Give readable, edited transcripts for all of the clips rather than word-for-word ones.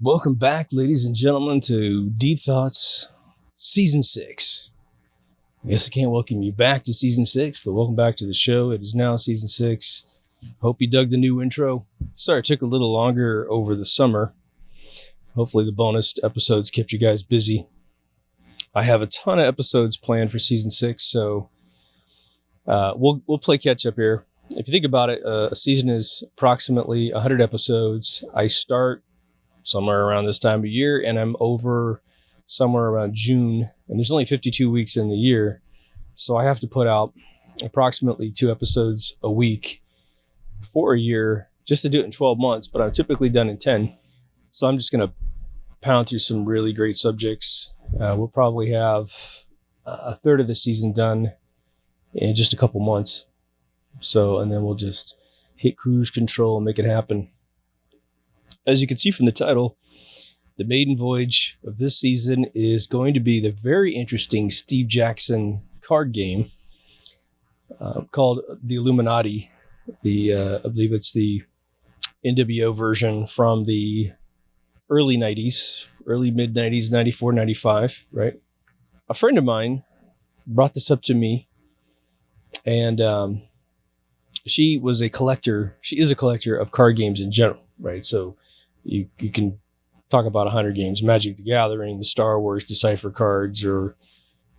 Welcome back, ladies and gentlemen, to Deep Thoughts Season 6. I guess I can't welcome you back to Season 6, but welcome back to the show. It is now Season 6. Hope you dug the new intro. Sorry it took a little longer over the summer. Hopefully the bonus episodes kept you guys busy. I have a ton of episodes planned for Season 6, so we'll play catch up here. If you think about it, a season is approximately 100 episodes. I start somewhere around this time of year, and I'm over somewhere around June, and there's only 52 weeks in the year, so I have to put out approximately 2 episodes a week for a year just to do it in 12 months, but I'm typically done in 10, so I'm just going to pound through some really great subjects. We'll probably have a third of the season done in just a couple months, and then we'll just hit cruise control and make it happen. As you can see from the title, the maiden voyage of this season is going to be the very interesting Steve Jackson card game called the Illuminati. I believe it's the NWO version from the early 90s, early mid-90s, 94, 95, right? A friend of mine brought this up to me, and she is a collector of card games in general, right? So you can talk about 100 games, Magic the Gathering, the Star Wars Decipher cards, or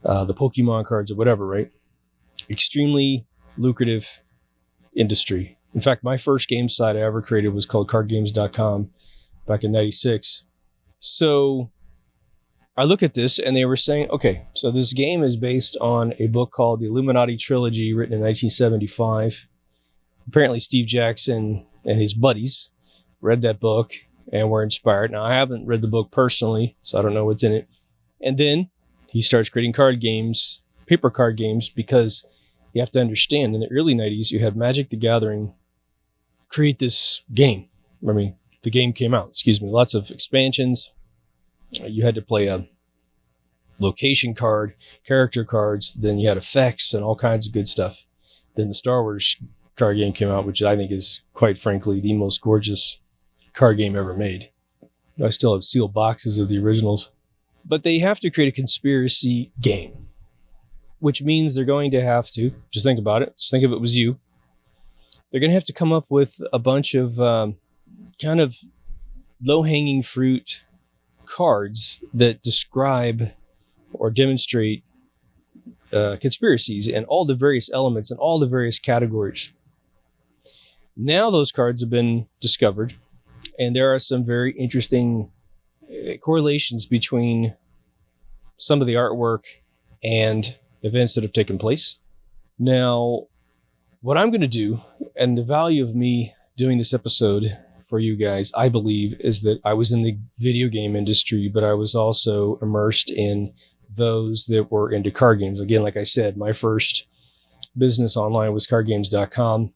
the Pokemon cards, or whatever, right? Extremely lucrative industry. In fact, my first game site I ever created was called cardgames.com back in 96. So I look at this and they were saying, okay, so this game is based on a book called The Illuminati Trilogy, written in 1975. Apparently Steve Jackson and his buddies read that book and were inspired. Now, I haven't read the book personally, so I don't know what's in it. And then he starts creating card games, paper card games, because you have to understand, in the early 90s, you had Magic the Gathering create this game. I mean, the game came out, lots of expansions. You had to play a location card, character cards, then you had effects and all kinds of good stuff. Then the Star Wars card game came out, which I think is, quite frankly, the most gorgeous card game ever made. I still have sealed boxes of the originals. But they have to create a conspiracy game, which means they're going to have to, just think about it, just think if it was you, they're going to have to come up with a bunch of kind of low-hanging fruit cards that describe or demonstrate conspiracies and all the various elements and all the various categories. Now those cards have been discovered, and there are some very interesting correlations between some of the artwork and events that have taken place. Now, what I'm going to do, and the value of me doing this episode for you guys, I believe, is that I was in the video game industry, but I was also immersed in those that were into card games. Again, like I said, my first business online was cardgames.com,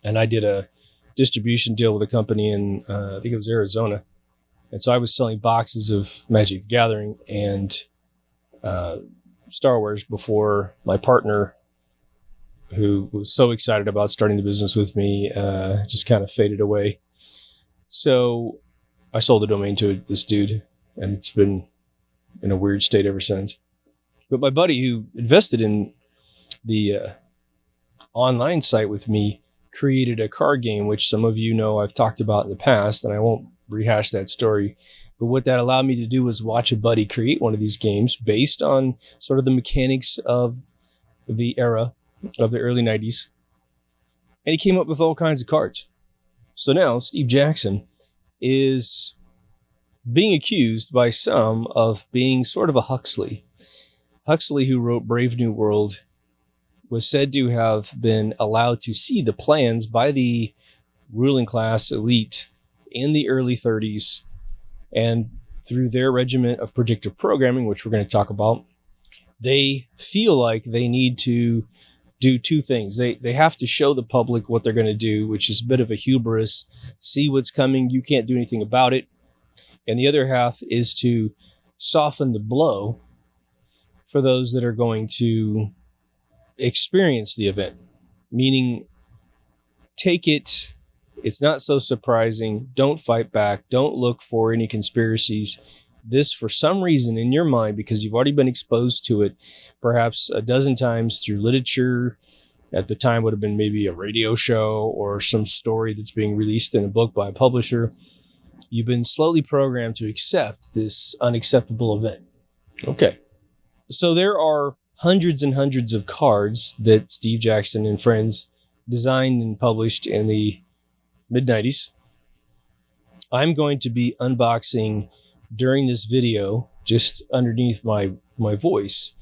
and I did a distribution deal with a company in, I think it was Arizona. And so I was selling boxes of Magic the Gathering and Star Wars before my partner, who was so excited about starting the business with me, just kind of faded away. So I sold the domain to this dude, and it's been in a weird state ever since. But my buddy who invested in the online site with me created a card game, which some of you know I've talked about in the past, and I won't rehash that story. But what that allowed me to do was watch a buddy create one of these games based on sort of the mechanics of the era of the early 90s. And he came up with all kinds of cards. So now Steve Jackson is being accused by some of being sort of a Huxley. Huxley, who wrote Brave New World, was said to have been allowed to see the plans by the ruling class elite in the early 30s, and through their regiment of predictive programming, which we're going to talk about, they feel like they need to do 2 things. They have to show the public what they're going to do, which is a bit of a hubris, see what's coming, you can't do anything about it. And the other half is to soften the blow for those that are going to experience the event, meaning take it It's not so surprising. Don't fight back. Don't look for any conspiracies. This, for some reason in your mind, because you've already been exposed to it perhaps a dozen times through literature, at the time would have been maybe a radio show or some story that's being released in a book by a publisher. You've been slowly programmed to accept this unacceptable event. Okay. So there are hundreds and hundreds of cards that Steve Jackson and friends designed and published in the mid-90s. I'm going to be unboxing during this video, just underneath my voice,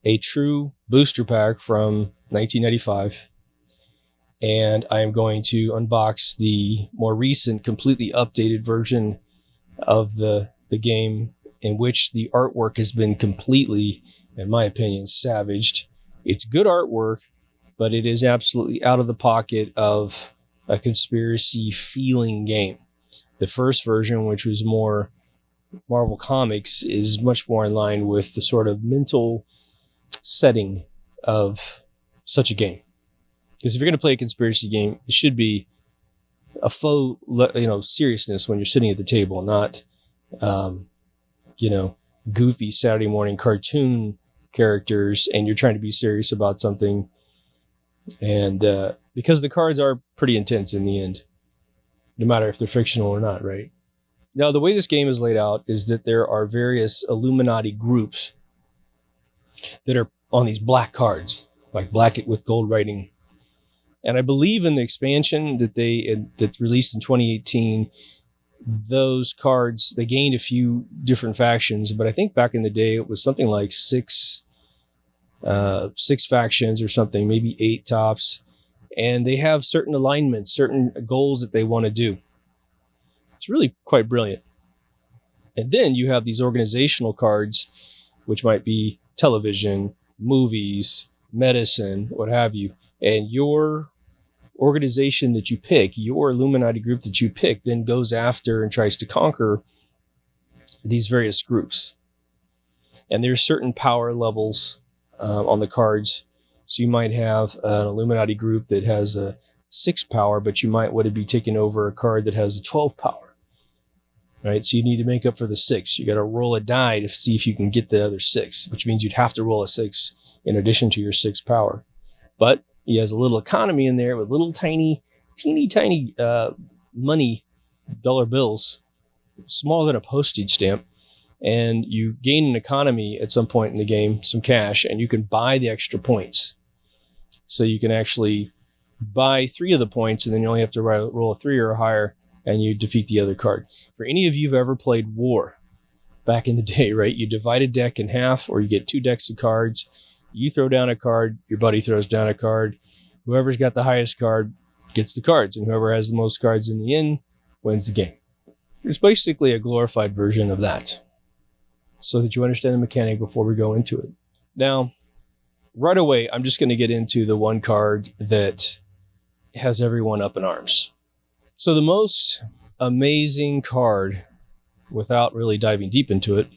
a true booster pack from 1995. And I am going to unbox the more recent, completely updated version of the game, in which the artwork has been completely, in my opinion, savaged. It's good artwork, but it is absolutely out of the pocket of a conspiracy feeling game. The first version, which was more Marvel Comics, is much more in line with the sort of mental setting of such a game. Because if you're going to play a conspiracy game, it should be a faux, seriousness when you're sitting at the table, not, goofy Saturday morning cartoon characters, and you're trying to be serious about something. And because the cards are pretty intense in the end, no matter if they're fictional or not, right? Now, the way this game is laid out is that there are various Illuminati groups that are on these black cards, like black with gold writing. And I believe in the expansion that's released in 2018, those cards, they gained a few different factions, but I think back in the day it was something like six factions or something, maybe 8 tops. And they have certain alignments, certain goals that they want to do. It's really quite brilliant. And then you have these organizational cards, which might be television, movies, medicine, what have you. And your organization that you pick, your Illuminati group that you pick, then goes after and tries to conquer these various groups. And there's certain power levels on the cards. So you might have an Illuminati group that has a 6 power, but you might want to be taking over a card that has a 12 power. Right? So you need to make up for the 6. You got to roll a die to see if you can get the other 6, which means you'd have to roll a 6 in addition to your 6 power. But he has a little economy in there with little teeny tiny money, dollar bills, smaller than a postage stamp. And you gain an economy at some point in the game, some cash, and you can buy the extra points. So you can actually buy 3 of the points, and then you only have to roll a 3 or higher, and you defeat the other card. For any of you who've ever played War back in the day, right? You divide a deck in half, or you get 2 decks of cards. You throw down a card, your buddy throws down a card. Whoever's got the highest card gets the cards, and whoever has the most cards in the end wins the game. It's basically a glorified version of that, so that you understand the mechanic before we go into it. Now, right away, I'm just going to get into the one card that has everyone up in arms. So the most amazing card, without really diving deep into it,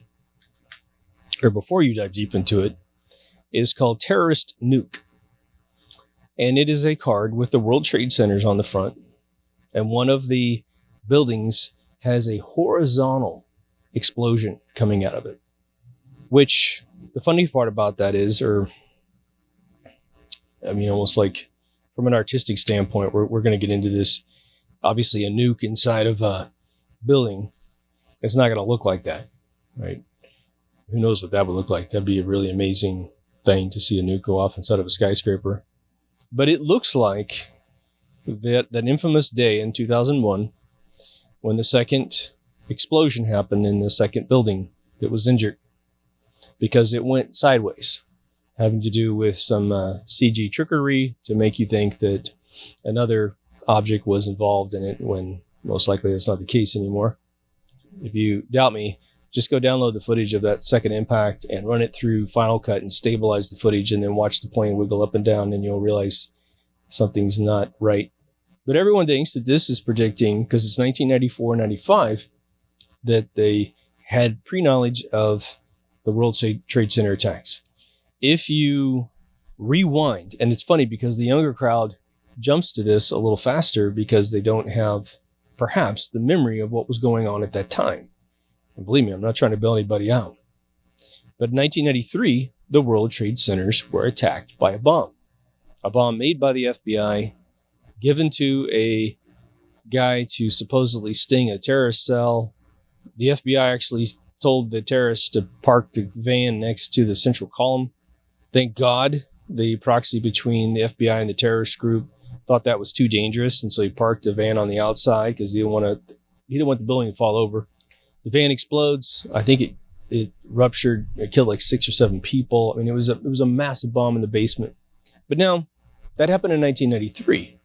or before you dive deep into it, is called Terrorist Nuke. And it is a card with the World Trade Centers on the front. And one of the buildings has a horizontal explosion coming out of it. Which, the funny part about that is, almost like from an artistic standpoint, we're going to get into this. Obviously, a nuke inside of a building, it's not going to look like that, right? Who knows what that would look like? That'd be a really amazing thing to see a nuke go off inside of a skyscraper. But it looks like that infamous day in 2001 when the second explosion happened in the second building that was injured, because it went sideways, having to do with some CG trickery to make you think that another object was involved in it, when most likely that's not the case anymore. If you doubt me, just go download the footage of that second impact and run it through Final Cut and stabilize the footage, and then watch the plane wiggle up and down, and you'll realize something's not right. But everyone thinks that this is predicting, because it's 1994-95, that they had pre-knowledge of the World Trade Center attacks. If you rewind, and it's funny because the younger crowd jumps to this a little faster because they don't have perhaps the memory of what was going on at that time. And believe me, I'm not trying to bail anybody out. But in 1993, the World Trade Centers were attacked by a bomb made by the FBI, given to a guy to supposedly sting a terrorist cell. The FBI actually told the terrorists to park the van next to the central column. Thank God the proxy between the FBI and the terrorist group thought that was too dangerous, and so he parked the van on the outside because he didn't want the building to fall over. The van explodes. I think it ruptured. It killed like 6 or 7 people. I mean, it was a massive bomb in the basement. But now that happened in 1993.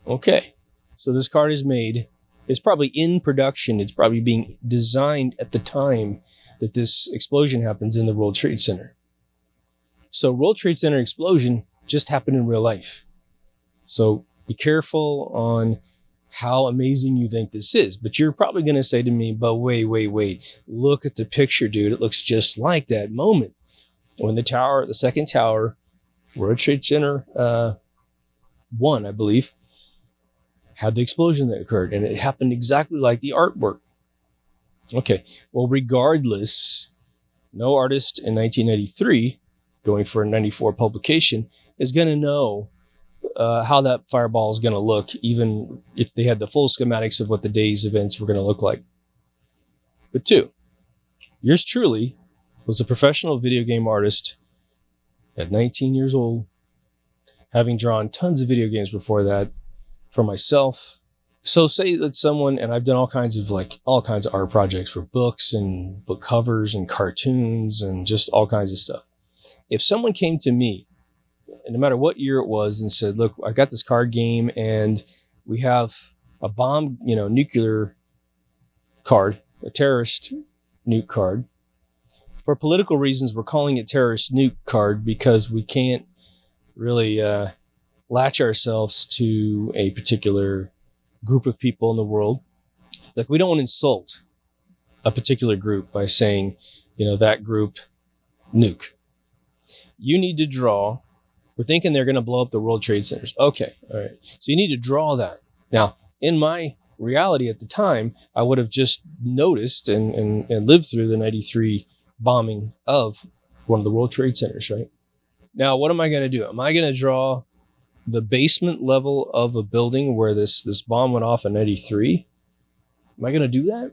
Okay, so this card is made. It's probably in production. It's probably being designed at the time that this explosion happens in the World Trade Center. So World Trade Center explosion just happened in real life. So be careful on how amazing you think this is. But you're probably going to say to me, but wait. Look at the picture, dude. It looks just like that moment when the second tower, World Trade Center 1, I believe, had the explosion that occurred. And it happened exactly like the artwork. Okay, well, regardless, no artist in 1993 going for a 94 publication is going to know how that fireball is going to look, even if they had the full schematics of what the day's events were going to look like. But 2, yours truly was a professional video game artist at 19 years old, having drawn tons of video games before that for myself. So say that someone, and I've done all kinds of art projects for books and book covers and cartoons and just all kinds of stuff. If someone came to me, and no matter what year it was, and said, look, I got this card game and we have a bomb, nuclear card, a terrorist nuke card. For political reasons, we're calling it terrorist nuke card because we can't really latch ourselves to a particular group of people in the world. Like, we don't want to insult a particular group by saying, that group nuke. You need to draw. We're thinking they're going to blow up the World Trade Centers. Okay, all right. So you need to draw that. Now, in my reality at the time, I would have just noticed and lived through the 93 bombing of one of the World Trade Centers, right? Now, what am I going to do? Am I going to draw the basement level of a building where this bomb went off in 93? Am I going to do that?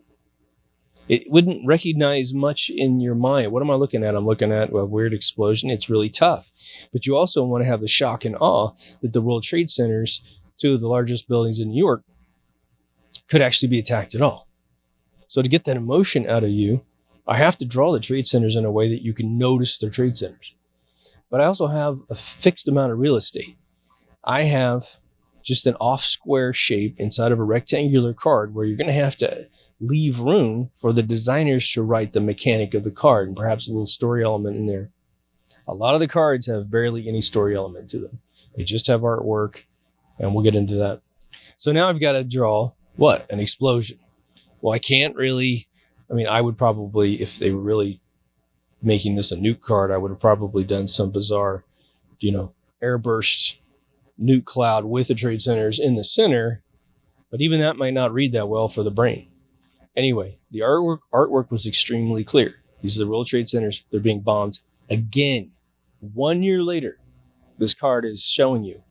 It wouldn't recognize much in your mind. What am I looking at? I'm looking at a weird explosion. It's really tough. But you also want to have the shock and awe that the World Trade Centers, 2 of the largest buildings in New York, could actually be attacked at all. So to get that emotion out of you, I have to draw the trade centers in a way that you can notice they're trade centers. But I also have a fixed amount of real estate. I have just an off-square shape inside of a rectangular card where you're going to have to leave room for the designers to write the mechanic of the card and perhaps a little story element in there. A lot of the cards have barely any story element to them. They just have artwork, and we'll get into that. So now I've got to draw what? An explosion. Well, I can't really, I would probably, if they were really making this a nuke card, I would have probably done some bizarre, airburst nuke cloud with the trade centers in the center, but even that might not read that well for the brain. Anyway, the artwork was extremely clear. These are the World Trade Centers. They're being bombed again. 1 year later, this card is showing you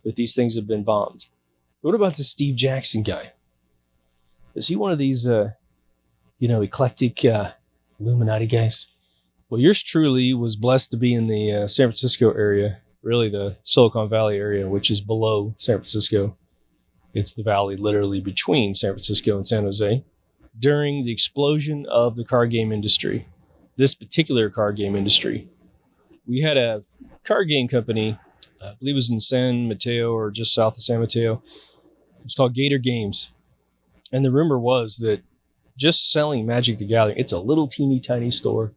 that these things have been bombed. What about the Steve Jackson guy? Is he one of these, eclectic Illuminati guys? Well, yours truly was blessed to be in the San Francisco area, really the Silicon Valley area, which is below San Francisco. It's the valley literally between San Francisco and San Jose. During the explosion of the card game industry, this particular card game industry, we had a card game company, I believe it was in San Mateo or just south of San Mateo. It was called Gator Games. And the rumor was that just selling Magic the Gathering, it's a little teeny tiny store,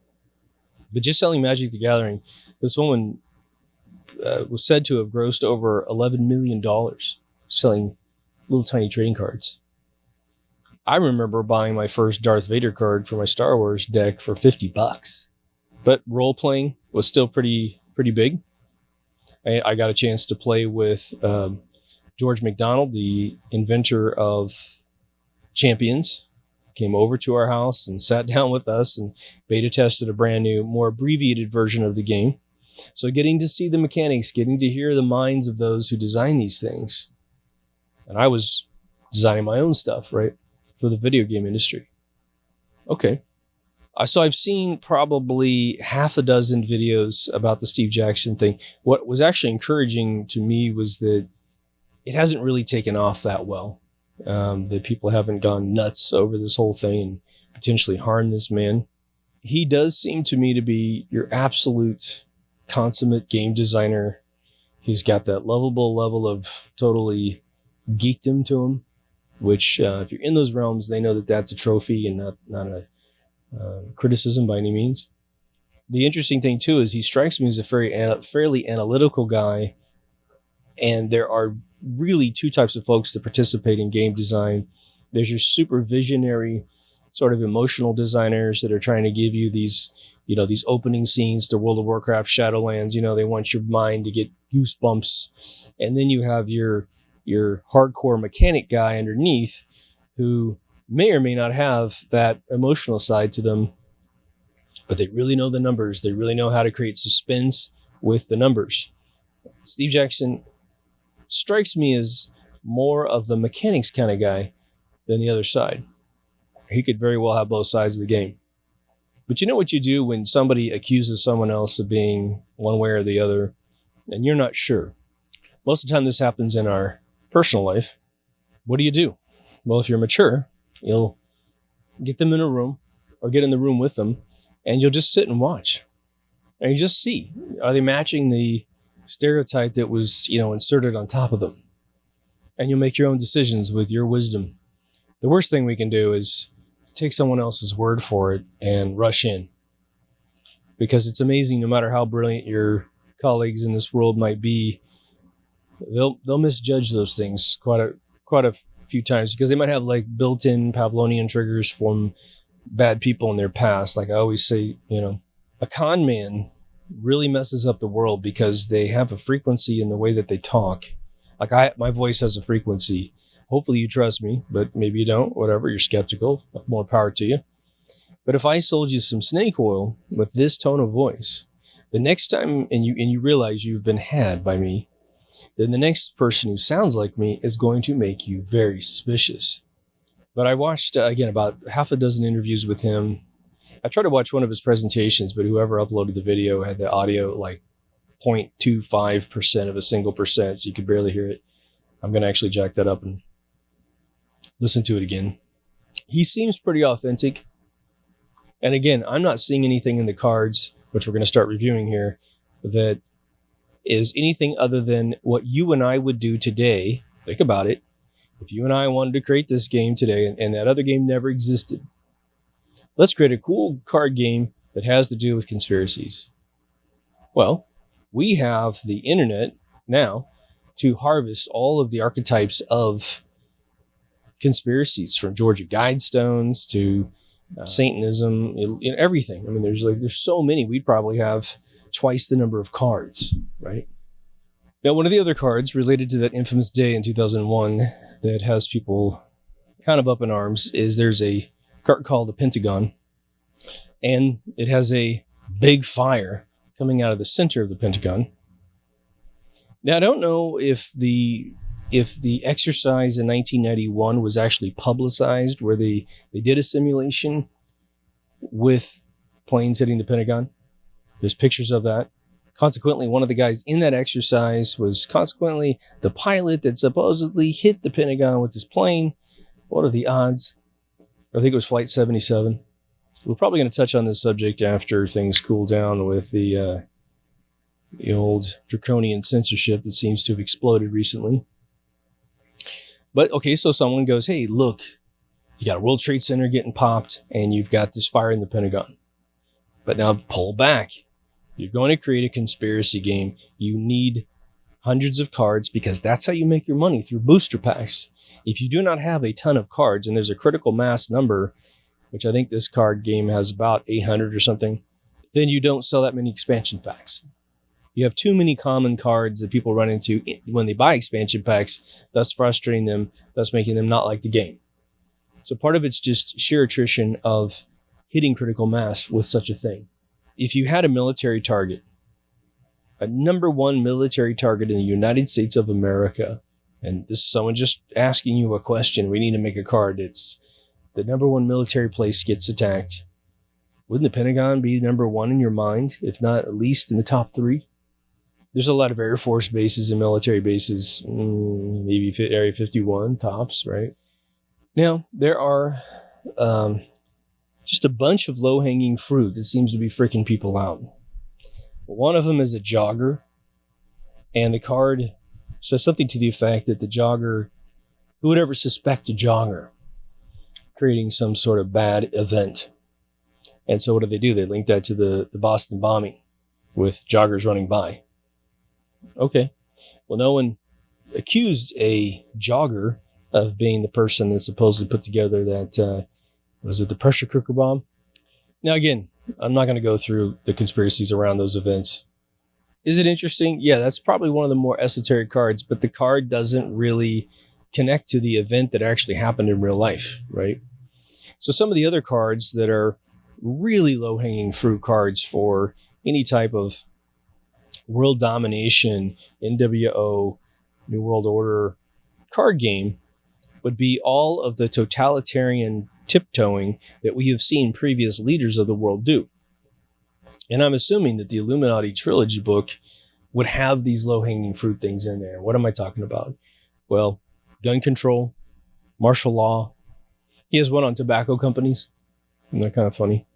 but just selling Magic the Gathering, this woman was said to have grossed over $11 million selling little tiny trading cards. I remember buying my first Darth Vader card for my Star Wars deck for $50, but role playing was still pretty big. I got a chance to play with George McDonald, the inventor of Champions, came over to our house and sat down with us and beta tested a brand new, more abbreviated version of the game. So getting to see the mechanics, getting to hear the minds of those who design these things. And I was designing my own stuff, right, for the video game industry. Okay. So I've seen probably half a dozen videos about the Steve Jackson thing. What was actually encouraging to me was that it hasn't really taken off that well. That people haven't gone nuts over this whole thing and potentially harmed this man. He does seem to me to be your absolute consummate game designer. He's got that lovable level of totally geekdom to him, which if you're in those realms, they know that that's a trophy and not a criticism by any means. The interesting thing too is he strikes me as a fairly analytical guy, and there are really two types of folks that participate in game design. There's your super visionary sort of emotional designers that are trying to give you these opening scenes to World of Warcraft Shadowlands. They want your mind to get goosebumps. And then you have your hardcore mechanic guy underneath who may or may not have that emotional side to them, but they really know the numbers. They really know how to create suspense with the numbers. Steve Jackson strikes me as more of the mechanics kind of guy than the other side. He could very well have both sides of the game. But you know what you do when somebody accuses someone else of being one way or the other, and you're not sure? Most of the time this happens in our personal life. What do? Well, if you're mature, you'll get them in a room or get in the room with them, and you'll just sit and watch. And you just see, are they matching the stereotype that was, inserted on top of them? And you'll make your own decisions with your wisdom. The worst thing we can do is take someone else's word for it and rush in. Because it's amazing, no matter how brilliant your colleagues in this world might be, they'll misjudge those things quite a few times, because they might have like built-in Pavlovian triggers from bad people in their past. Like I always say, a con man really messes up the world because they have a frequency in the way that they talk. Like my voice has a frequency. Hopefully you trust me, but maybe you don't. Whatever, you're skeptical. More power to you. But if I sold you some snake oil with this tone of voice, the next time, and you realize you've been had by me, then the next person who sounds like me is going to make you very suspicious. But I watched, again, about half a dozen interviews with him. I tried to watch one of his presentations, but whoever uploaded the video had the audio like 0.25% of a single percent, so you could barely hear it. I'm going to actually jack that up and listen to it again. He seems pretty authentic. And again, I'm not seeing anything in the cards, which we're going to start reviewing here, that is anything other than what you and I would do today. Think about it. If you and I wanted to create this game today, and that other game never existed, let's create a cool card game that has to do with conspiracies. Well, we have the internet now to harvest all of the archetypes of conspiracies, from Georgia Guidestones to Satanism, everything. I mean, there's so many. We'd probably have twice the number of cards, right? Now, one of the other cards related to that infamous day in 2001 that has people kind of up in arms is there's a card called the Pentagon, and it has a big fire coming out of the center of the Pentagon. Now, I don't know if the exercise in 1991 was actually publicized, where they did a simulation with planes hitting the Pentagon. There's pictures of that. Consequently, one of the guys in that exercise was consequently the pilot that supposedly hit the Pentagon with his plane. What are the odds? I think it was Flight 77. We're probably going to touch on this subject after things cool down with the old draconian censorship that seems to have exploded recently. But, okay, so someone goes, hey, look, you got a World Trade Center getting popped, and you've got this fire in the Pentagon. But now pull back. You're going to create a conspiracy game. You need hundreds of cards, because that's how you make your money, through booster packs. If you do not have a ton of cards, and there's a critical mass number, which I think this card game has about 800 or something, then you don't sell that many expansion packs. You have too many common cards that people run into when they buy expansion packs, thus frustrating them, thus making them not like the game. So part of it's just sheer attrition of hitting critical mass with such a thing. If you had a military target, a number one military target in the United States of America, and this is someone just asking you a question, we need to make a card, it's the number one military place gets attacked. Wouldn't the Pentagon be number one in your mind, if not at least in the top three? There's a lot of Air Force bases and military bases, maybe Area 51 tops, right? Now, there are just a bunch of low-hanging fruit that seems to be freaking people out. One of them is a jogger, and the card says something to the effect that the jogger, who would ever suspect a jogger creating some sort of bad event? And so what do? They link that to the Boston bombing with joggers running by. Okay. Well, no one accused a jogger of being the person that supposedly put together that, was it the pressure cooker bomb? Now, again, I'm not going to go through the conspiracies around those events. Is it interesting? Yeah, that's probably one of the more esoteric cards, but the card doesn't really connect to the event that actually happened in real life, right? So some of the other cards that are really low-hanging fruit cards for any type of world domination, NWO, New World Order card game would be all of the totalitarian tiptoeing that we have seen previous leaders of the world do. And I'm assuming that the Illuminati trilogy book would have these low-hanging fruit things in there. What am I talking about? Well, gun control, martial law. He has one on tobacco companies. Isn't that kind of funny?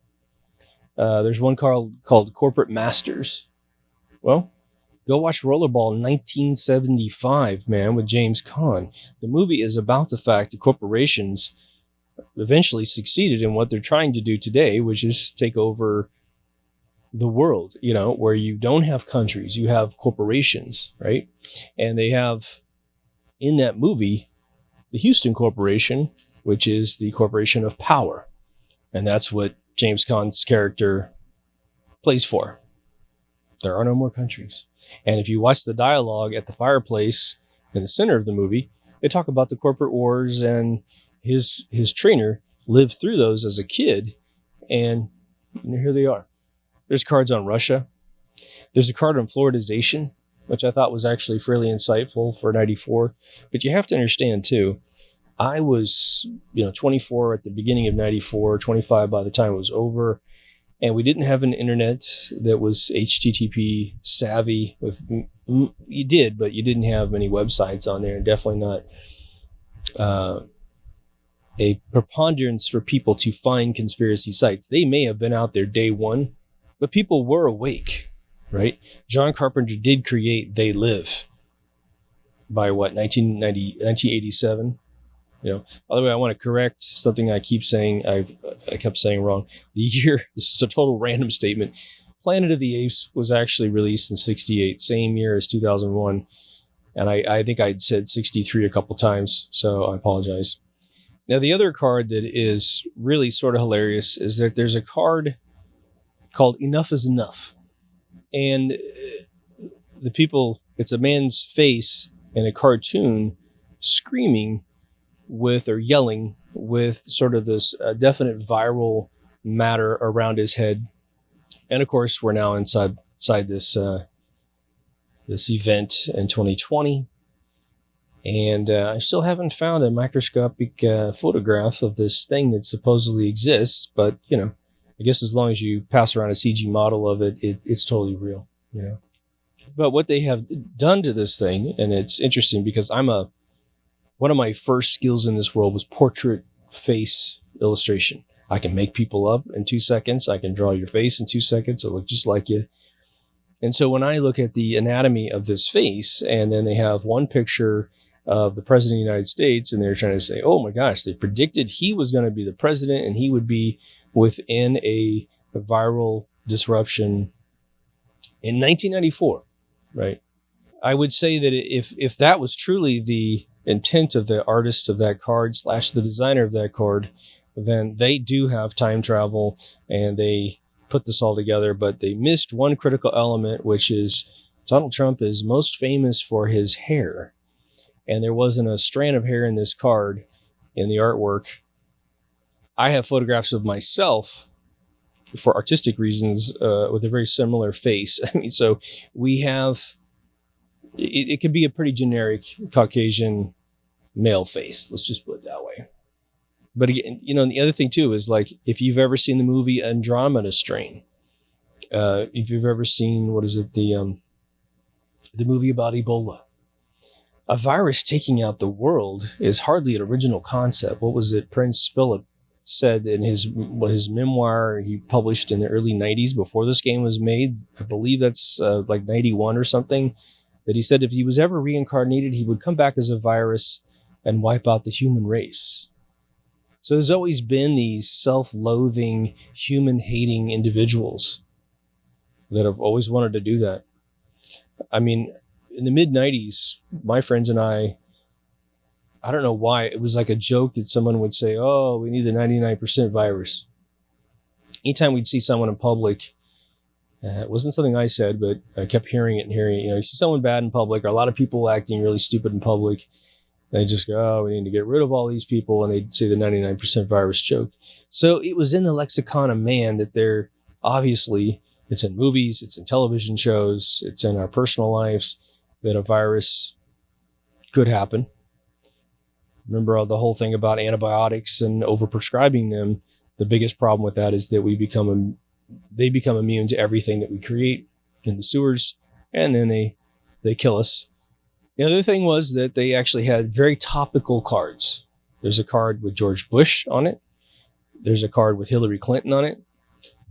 There's one called Corporate Masters. Well, go watch Rollerball 1975, man, with James Caan. The movie is about the fact that corporations eventually succeeded in what they're trying to do today, which is take over the world, where you don't have countries, you have corporations, right? And they have, in that movie, the Houston Corporation, which is the corporation of power. And that's what James Caan's character plays for. There are no more countries. And if you watch the dialogue at the fireplace in the center of the movie, they talk about the corporate wars, and his trainer lived through those as a kid, and here they are. There's cards on Russia. There's a card on fluoridization, which I thought was actually fairly insightful for 94. But you have to understand, too, I was 24 at the beginning of 94, 25 by the time it was over. And we didn't have an internet that was HTTP savvy. You did, but you didn't have many websites on there, and definitely not a preponderance for people to find conspiracy sites. They may have been out there day one, but people were awake, right? John Carpenter did create They Live by 1987. By the way, I want to correct something I keep saying. I kept saying wrong. The year, this is a total random statement. Planet of the Apes was actually released in 68, same year as 2001. And I think I'd said 63 a couple times, so I apologize. Now, the other card that is really sort of hilarious is that there's a card called Enough is Enough. And it's a man's face in a cartoon screaming with, or yelling with, sort of this definite viral matter around his head. And of course, we're now inside this event in 2020. And I still haven't found a microscopic photograph of this thing that supposedly exists. But, I guess as long as you pass around a CG model of it, it's totally real, But what they have done to this thing, and it's interesting because one of my first skills in this world was portrait face illustration. I can make people up in 2 seconds. I can draw your face in 2 seconds. It'll look just like you. And so when I look at the anatomy of this face, and then they have one picture of the president of the United States, and they're trying to say, oh my gosh, they predicted he was going to be the president and he would be within a viral disruption in 1994, right? I would say that if that was truly the intent of the artist of that card / the designer of that card, then they do have time travel and they put this all together, but they missed one critical element, which is Donald Trump is most famous for his hair. And there wasn't a strand of hair in this card in the artwork. I have photographs of myself for artistic reasons with a very similar face. I mean, so we have, it could be a pretty generic Caucasian male face. Let's just put it that way. But again, the other thing too is like, if you've ever seen the movie Andromeda Strain, if you've ever seen, the movie about Ebola, a virus taking out the world is hardly an original concept. What was it? Prince Philip said in his memoir he published in the early 90s before this game was made. I believe that's like 91 or something, that he said if he was ever reincarnated, he would come back as a virus and wipe out the human race. So there's always been these self-loathing, human-hating individuals that have always wanted to do that. I mean, in the mid-90s, my friends and I don't know why, it was like a joke that someone would say, oh, we need the 99% virus. Anytime we'd see someone in public, it wasn't something I said, but I kept hearing it. You see someone bad in public, or a lot of people acting really stupid in public, they just go, oh, we need to get rid of all these people, and they'd say the 99% virus joke. So it was in the lexicon of man that they're obviously, it's in movies, it's in television shows, it's in our personal lives, that a virus could happen. Remember the whole thing about antibiotics and overprescribing them. The biggest problem with that is that they become immune to everything that we create in the sewers, and then they kill us. The other thing was that they actually had very topical cards. There's a card with George Bush on it. There's a card with Hillary Clinton on it,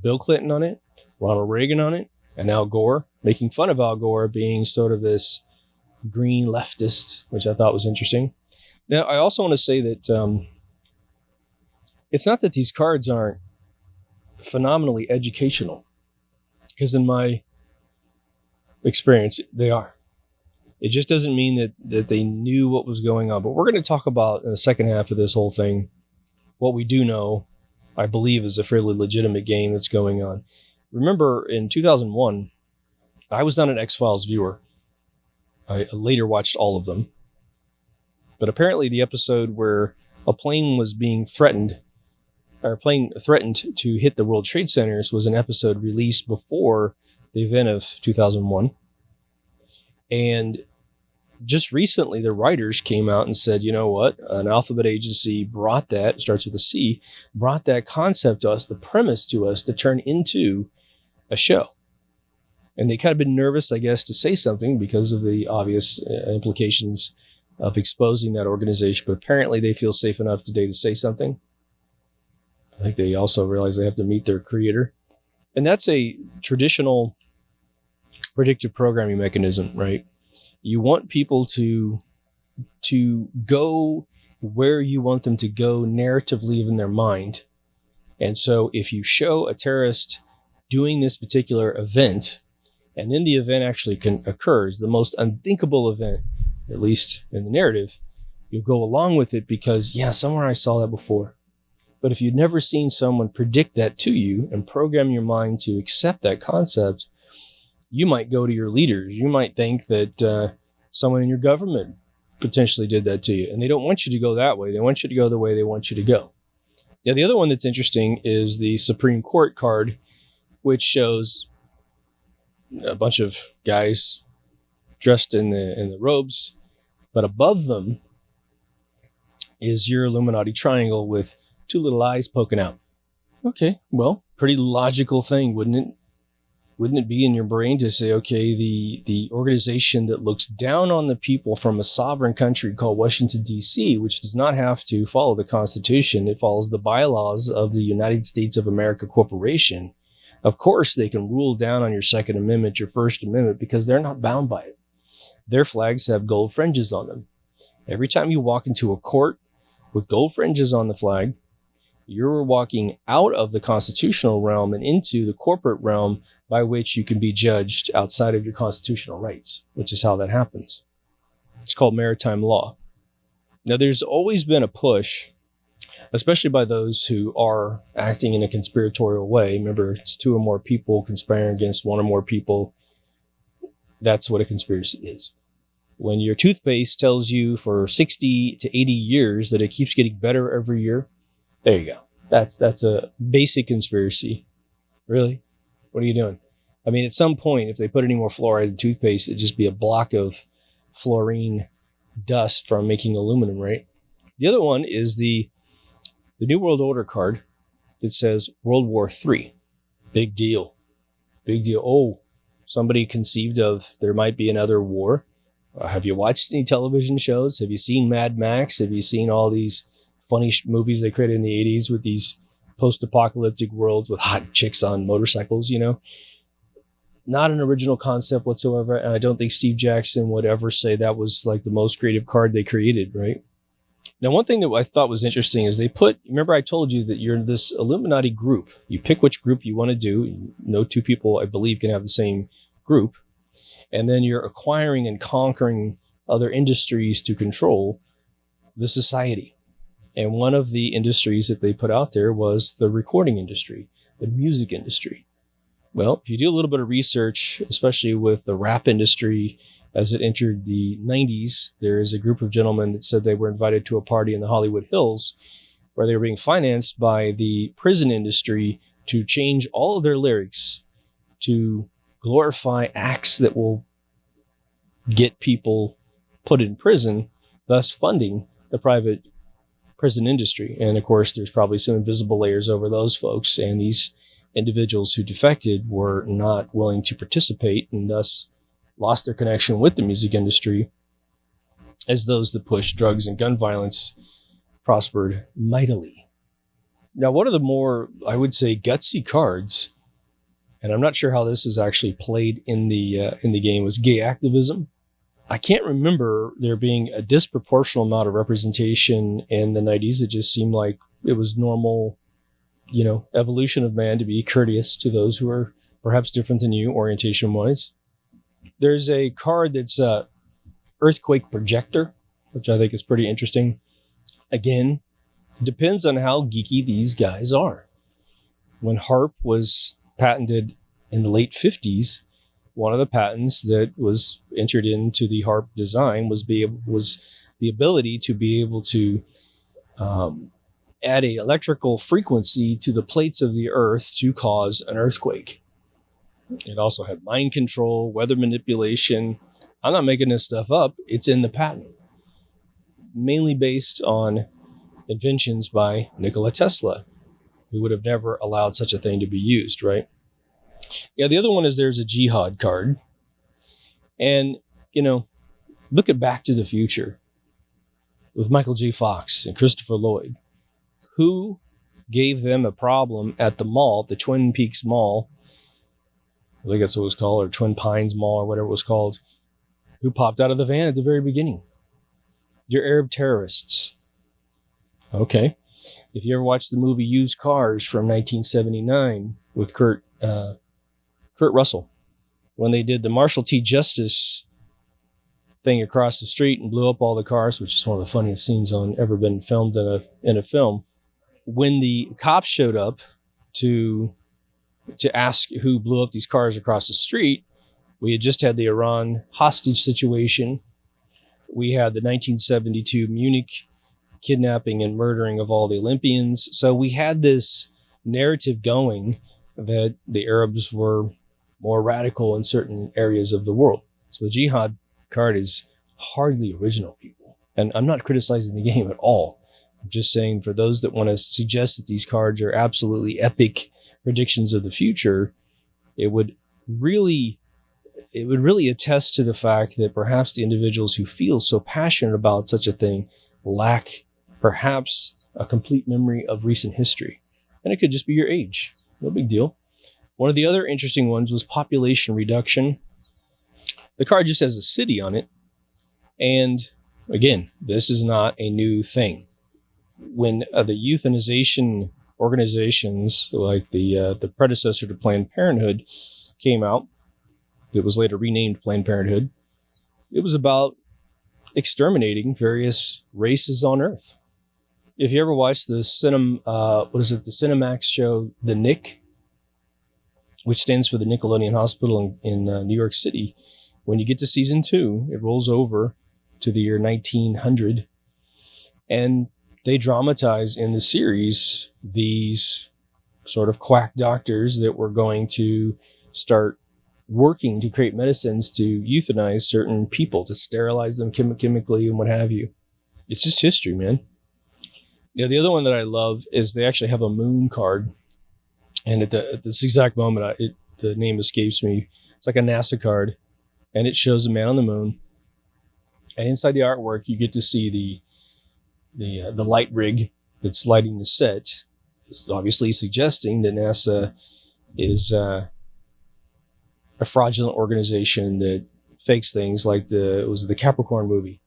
Bill Clinton on it, Ronald Reagan on it, and Al Gore, making fun of Al Gore being sort of this green leftist, which I thought was interesting. Now, I also want to say that it's not that these cards aren't phenomenally educational, because in my experience, they are. It just doesn't mean that they knew what was going on. But we're going to talk about in the second half of this whole thing what we do know, I believe, is a fairly legitimate game that's going on. Remember, in 2001, I was not an X-Files viewer. I later watched all of them. But apparently the episode where a plane was being threatened, or a plane threatened to hit the World Trade Centers, was an episode released before the event of 2001. And just recently, the writers came out and said, you know what? An alphabet agency brought that, starts with a C, brought that concept to us, the premise to us, to turn into a show. And they kind of been nervous, I guess, to say something because of the obvious implications of exposing that organization. But apparently they feel safe enough today to say something. I think they also realize they have to meet their creator. And that's a traditional predictive programming mechanism, right? You want people to go where you want them to go narratively in their mind. And so if you show a terrorist doing this particular event, and then the event actually occurs, the most unthinkable event, at least in the narrative, you'll go along with it because, yeah, somewhere I saw that before. But if you'd never seen someone predict that to you and program your mind to accept that concept, you might go to your leaders. You might think that someone in your government potentially did that to you. And they don't want you to go that way. They want you to go the way they want you to go. Now, the other one that's interesting is the Supreme Court card, which shows a bunch of guys dressed in the robes, but above them is your Illuminati triangle with two little eyes poking out. Okay, well, pretty logical thing, wouldn't it? Wouldn't it be in your brain to say, okay, the organization that looks down on the people from a sovereign country called Washington, D.C., which does not have to follow the Constitution, it follows the bylaws of the United States of America Corporation. Of course, they can rule down on your Second Amendment, your First Amendment, because they're not bound by it. Their flags have gold fringes on them. Every time you walk into a court with gold fringes on the flag, you're walking out of the constitutional realm and into the corporate realm by which you can be judged outside of your constitutional rights, which is how that happens. It's called maritime law. Now, there's always been a push, especially by those who are acting in a conspiratorial way. Remember, it's two or more people conspiring against one or more people. That's what a conspiracy is. When your toothpaste tells you for 60 to 80 years that it keeps getting better every year, there you go. That's a basic conspiracy. Really? What are you doing? I mean, at some point, if they put any more fluoride in toothpaste, it'd just be a block of fluorine dust from making aluminum, right? The other one is the New World Order card that says World War III. Big deal. Big deal. Oh, somebody conceived of there might be another war. Have you watched any television shows? Have you seen Mad Max? Have you seen all these funny movies they created in the 80s with these post-apocalyptic worlds with hot chicks on motorcycles, you know? Not an original concept whatsoever. And I don't think Steve Jackson would ever say that was like the most creative card they created, right? Now, one thing that I thought was interesting is they put, remember I told you that you're in this Illuminati group. You pick which group you want to do. No two people, I believe, can have the same group. And then you're acquiring and conquering other industries to control the society. And one of the industries that they put out there was the recording industry, the music industry. Well, if you do a little bit of research, especially with the rap industry, as it entered the 90s, there is a group of gentlemen that said they were invited to a party in the Hollywood Hills where they were being financed by the prison industry to change all of their lyrics to glorify acts that will get people put in prison, thus funding the private prison industry. And of course, there's probably some invisible layers over those folks. And these individuals who defected were not willing to participate and thus lost their connection with the music industry, as those that pushed drugs and gun violence prospered mightily. Now, one of the more, I would say, gutsy cards, and I'm not sure how this is actually played in the game, was gay activism. I can't remember there being a disproportional amount of representation in the 90s. It just seemed like it was normal, evolution of man to be courteous to those who are perhaps different than you orientation-wise. There's a card that's Earthquake Projector, which I think is pretty interesting. Again, depends on how geeky these guys are. When HARP was patented in the late 50s, one of the patents that was entered into the HARP design was the ability to be able to add a electrical frequency to the plates of the Earth to cause an earthquake. It also had mind control, weather manipulation. I'm not making this stuff up. It's in the patent. Mainly based on inventions by Nikola Tesla, who would have never allowed such a thing to be used, right? Yeah, the other one is there's a jihad card. And, look at Back to the Future with Michael J. Fox and Christopher Lloyd. Who gave them a problem at the mall, the Twin Peaks Mall, I think that's what it was called, or Twin Pines Mall, or whatever it was called, who popped out of the van at the very beginning? Your Arab terrorists. Okay. If you ever watched the movie Used Cars from 1979 with Kurt Russell, when they did the Marshall T. Justice thing across the street and blew up all the cars, which is one of the funniest scenes ever been filmed in a film. When the cops showed up to ask who blew up these cars across the street, we had just had the Iran hostage situation. We had the 1972 Munich kidnapping and murdering of all the Olympians. So we had this narrative going that the Arabs were more radical in certain areas of the world. So the jihad card is hardly original, people. And I'm not criticizing the game at all. I'm just saying, for those that want to suggest that these cards are absolutely epic predictions of the future, it would really attest to the fact that perhaps the individuals who feel so passionate about such a thing lack perhaps a complete memory of recent history. And it could just be your age. No big deal. One of the other interesting ones was population reduction. The card just has a city on it. And again, this is not a new thing. When the euthanization organizations, like the predecessor to Planned Parenthood, came out, it was later renamed Planned Parenthood. It was about exterminating various races on Earth. If you ever watched the Cinemax show The Nick, which stands for the Nickelodeon Hospital in New York City, when you get to season 2, it rolls over to the year 1900, and they dramatize in the series these sort of quack doctors that were going to start working to create medicines to euthanize certain people, to sterilize them chemically and what have you. It's just history, man. The other one that I love is they actually have a moon card. And at this exact moment, the name escapes me. It's like a NASA card, and it shows a man on the moon. And inside the artwork, you get to see the light rig that's lighting the set. It's obviously suggesting that NASA is a fraudulent organization that fakes things like the Capricorn movie.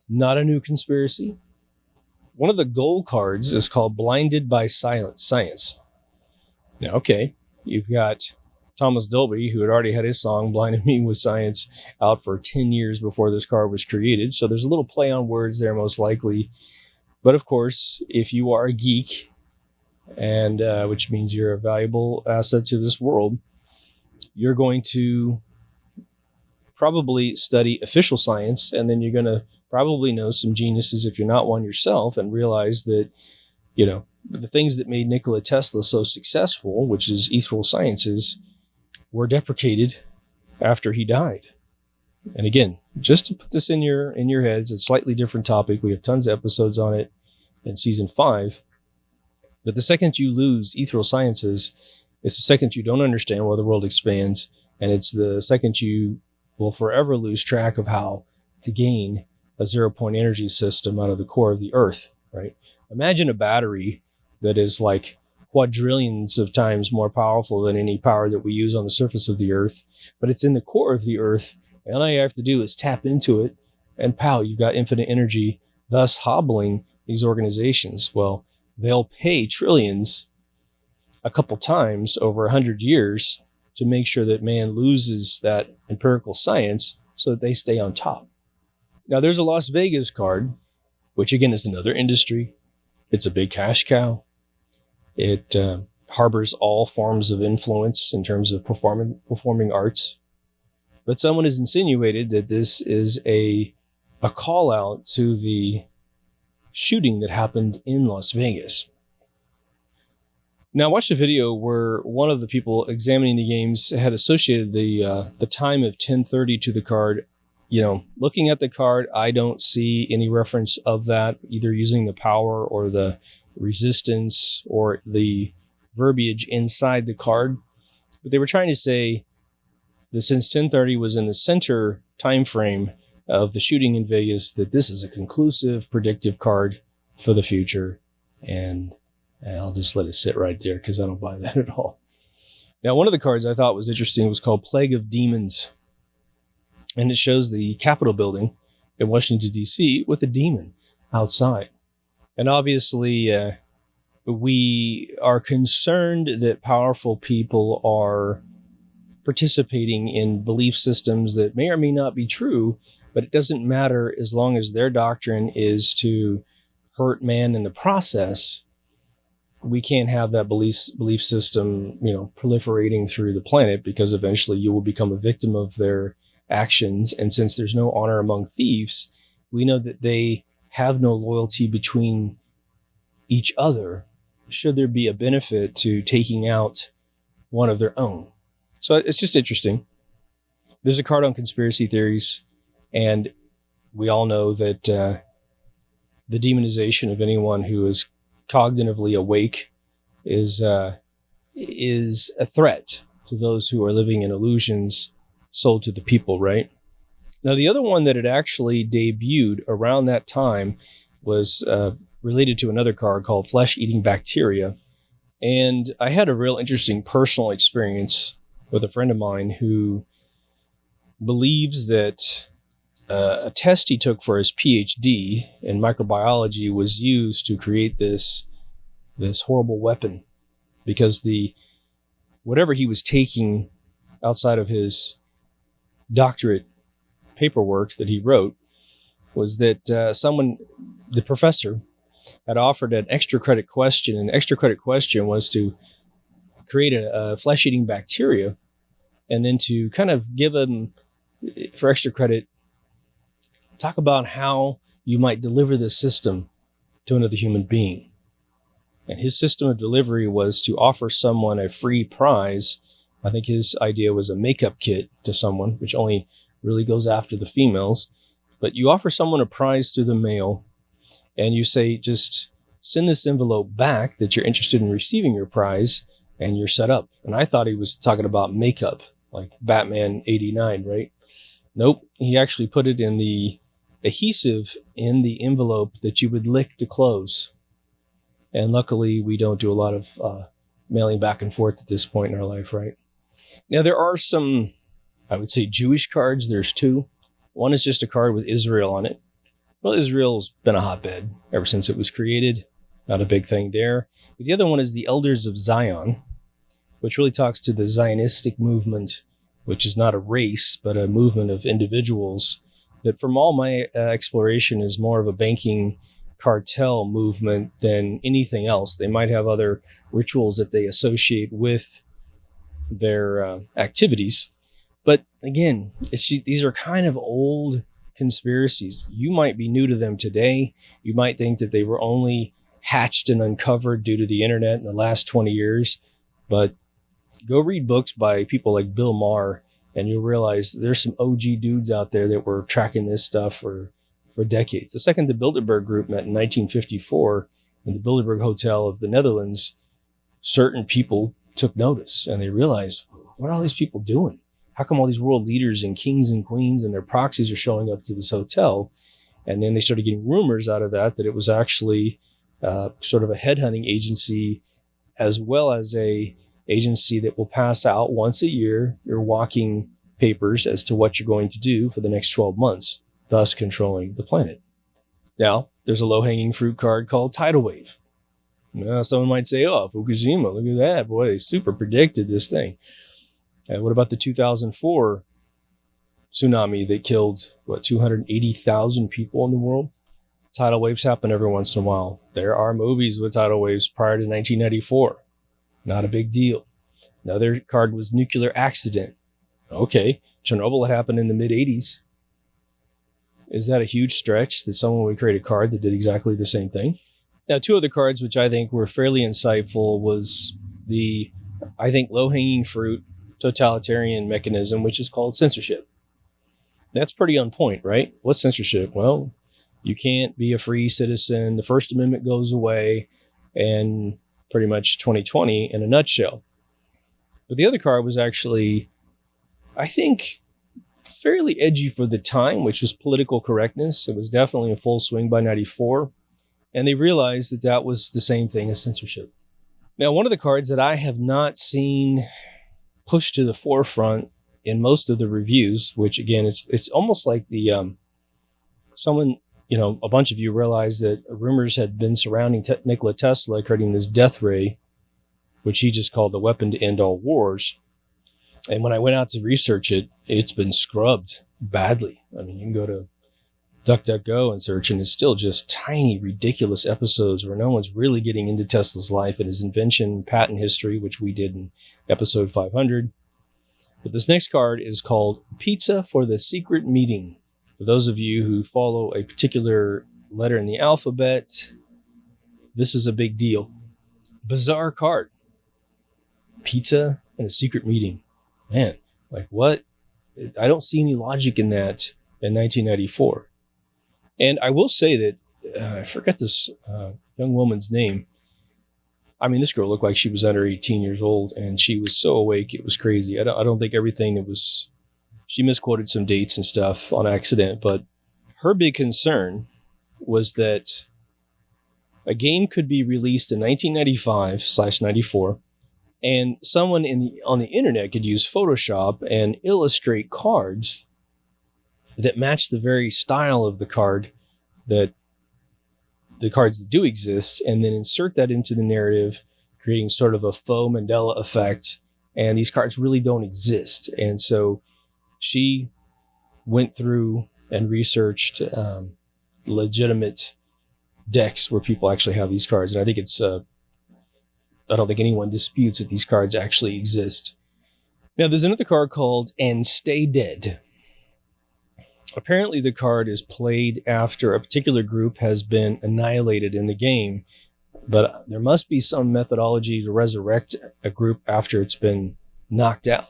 Not a new conspiracy. One of the gold cards is called Blinded by Science. Now, okay, you've got Thomas Dolby, who had already had his song Blinded Me with Science out for 10 years before this card was created. So there's a little play on words there, most likely. But of course, if you are a geek, and which means you're a valuable asset to this world, you're going to probably study official science, and then you're going to probably know some geniuses if you're not one yourself, and realize that, the things that made Nikola Tesla so successful, which is ethereal sciences, were deprecated after he died. And again, just to put this in your heads, it's a slightly different topic. We have tons of episodes on it in season 5. But the second you lose ethereal sciences, it's the second you don't understand why the world expands, and it's the second you will forever lose track of how to gain a 0-point energy system out of the core of the Earth, right? Imagine a battery that is like quadrillions of times more powerful than any power that we use on the surface of the Earth, but it's in the core of the Earth, and all you have to do is tap into it, and pow, you've got infinite energy, thus hobbling these organizations. Well, they'll pay trillions a couple times over 100 years to make sure that man loses that empirical science so that they stay on top. Now, there's a Las Vegas card, which again is another industry. It's a big cash cow. It harbors all forms of influence in terms of performing arts. But someone has insinuated that this is a call out to the shooting that happened in Las Vegas. Now, I watched a video where one of the people examining the games had associated the time of 10:30 to the card. Looking at the card, I don't see any reference of that, either using the power or the resistance or the verbiage inside the card. But they were trying to say that since 10:30 was in the center time frame of the shooting in Vegas, that this is a conclusive predictive card for the future. And I'll just let it sit right there because I don't buy that at all. Now, one of the cards I thought was interesting was called Plague of Demons. And it shows the Capitol building in Washington, D.C. with a demon outside. And obviously, we are concerned that powerful people are participating in belief systems that may or may not be true, but it doesn't matter as long as their doctrine is to hurt man in the process. We can't have that belief system, proliferating through the planet, because eventually you will become a victim of their actions. And since there's no honor among thieves, we know that they have no loyalty between each other, should there be a benefit to taking out one of their own. So it's just interesting. There's a card on conspiracy theories, and we all know that the demonization of anyone who is cognitively awake is a threat to those who are living in illusions sold to the people, right? Now, the other one that had actually debuted around that time was related to another card called Flesh-Eating Bacteria. And I had a real interesting personal experience with a friend of mine who believes that a test he took for his PhD in microbiology was used to create this horrible weapon, because whatever he was taking outside of his doctorate paperwork that he wrote was that the professor had offered an extra credit question, and the extra credit question was to create a flesh-eating bacteria, and then to kind of give him for extra credit, talk about how you might deliver this system to another human being. And his system of delivery was to offer someone a free prize. I think his idea was a makeup kit to someone, which only really goes after the females. But you offer someone a prize through the mail, and you say, just send this envelope back that you're interested in receiving your prize, and you're set up. And I thought he was talking about makeup, like Batman 89, right? Nope. He actually put it in the adhesive in the envelope that you would lick to close. And luckily, we don't do a lot of mailing back and forth at this point in our life, right? Now, there are some, I would say, Jewish cards. There's two. One is just a card with Israel on it. Well, Israel's been a hotbed ever since it was created. Not a big thing there. But the other one is the Elders of Zion, which really talks to the Zionistic movement, which is not a race, but a movement of individuals that, from all my exploration, is more of a banking cartel movement than anything else. They might have other rituals that they associate with their activities. But again, these are kind of old conspiracies. You might be new to them today. You might think that they were only hatched and uncovered due to the internet in the last 20 years. But go read books by people like Bill Maher, and you'll realize there's some OG dudes out there that were tracking this stuff for decades. The second the Bilderberg Group met in 1954 in the Bilderberg Hotel of the Netherlands, certain people took notice, and they realized, what are all these people doing? How come all these world leaders and kings and queens and their proxies are showing up to this hotel? And then they started getting rumors out of that it was actually sort of a headhunting agency, as well as a agency that will pass out once a year your walking papers as to what you're going to do for the next 12 months, thus controlling the planet. Now, there's a low-hanging fruit card called tidal wave. Now, someone might say, oh, Fukushima, look at that. Boy, they super predicted this thing. And what about the 2004 tsunami that killed, 280,000 people in the world? Tidal waves happen every once in a while. There are movies with tidal waves prior to 1994. Not a big deal. Another card was nuclear accident. Okay, Chernobyl had happened in the mid-'80s. Is that a huge stretch that someone would create a card that did exactly the same thing? Now, two other cards which I think were fairly insightful was the, I think, low-hanging fruit totalitarian mechanism, which is called censorship. That's pretty on point, right? What's censorship? Well, you can't be a free citizen. The First Amendment goes away, and pretty much 2020 in a nutshell. But the other card was actually, I think, fairly edgy for the time, which was political correctness. It was definitely in full swing by 94. And they realized that that was the same thing as censorship. Now, one of the cards that I have not seen pushed to the forefront in most of the reviews, which again, it's almost like the someone, a bunch of you realized that rumors had been surrounding Nikola Tesla creating this death ray, which he just called the weapon to end all wars. And when I went out to research it, it's been scrubbed badly. I mean, you can go to DuckDuckGo and search, and it's still just tiny, ridiculous episodes where no one's really getting into Tesla's life and his invention, patent history, which we did in episode 500. But this next card is called Pizza for the Secret Meeting. For those of you who follow a particular letter in the alphabet, this is a big deal. Bizarre card. Pizza and a secret meeting. Man, like what? I don't see any logic in that in 1994. And I will say that, I forget this young woman's name. I mean, this girl looked like she was under 18 years old, and she was so awake, it was crazy. I don't think everything that was, she misquoted some dates and stuff on accident, but her big concern was that a game could be released in 1995/94, and someone on the internet could use Photoshop and illustrate cards that match the very style of the card, that the cards that do exist, and then insert that into the narrative, creating sort of a faux Mandela effect. And these cards really don't exist. And so she went through and researched legitimate decks where people actually have these cards. And I think I don't think anyone disputes that these cards actually exist. Now, there's another card called And Stay Dead. Apparently the card is played after a particular group has been annihilated in the game, but there must be some methodology to resurrect a group after it's been knocked out.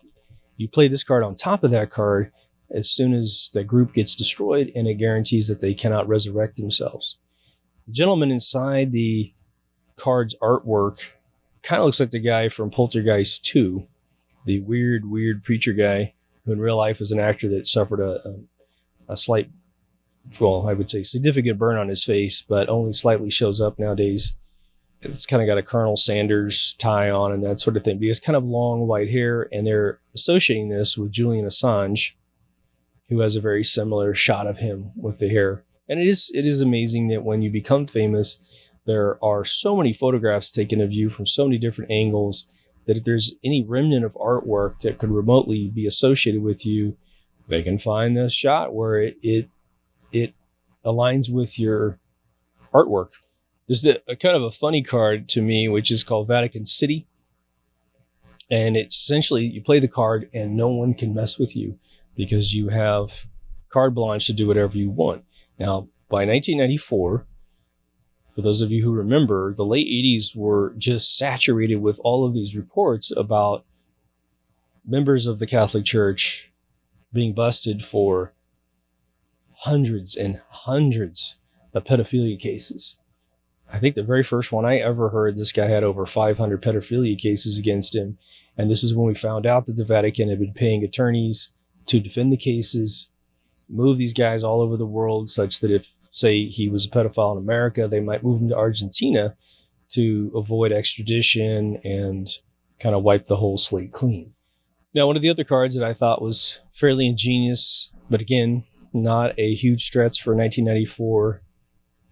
You play this card on top of that card as soon as the group gets destroyed, and it guarantees that they cannot resurrect themselves. The gentleman inside the card's artwork kind of looks like the guy from Poltergeist 2, the weird preacher guy who in real life is an actor that suffered a slight, well, I would say significant burn on his face, but only slightly shows up nowadays. It's kind of got a Colonel Sanders tie on and that sort of thing. But he has kind of long white hair, and they're associating this with Julian Assange, who has a very similar shot of him with the hair. And it is amazing that when you become famous, there are so many photographs taken of you from so many different angles that if there's any remnant of artwork that could remotely be associated with you, they can find this shot where it aligns with your artwork. There's a kind of a funny card to me, which is called Vatican City. And it's essentially, you play the card and no one can mess with you because you have carte blanche to do whatever you want. Now, by 1994, for those of you who remember, the late 80s were just saturated with all of these reports about members of the Catholic Church being busted for hundreds and hundreds of pedophilia cases. I think the very first one I ever heard, this guy had over 500 pedophilia cases against him. And this is when we found out that the Vatican had been paying attorneys to defend the cases, move these guys all over the world, such that if, say, he was a pedophile in America, they might move him to Argentina to avoid extradition and kind of wipe the whole slate clean. Now, one of the other cards that I thought was fairly ingenious, but again, not a huge stretch for 1994,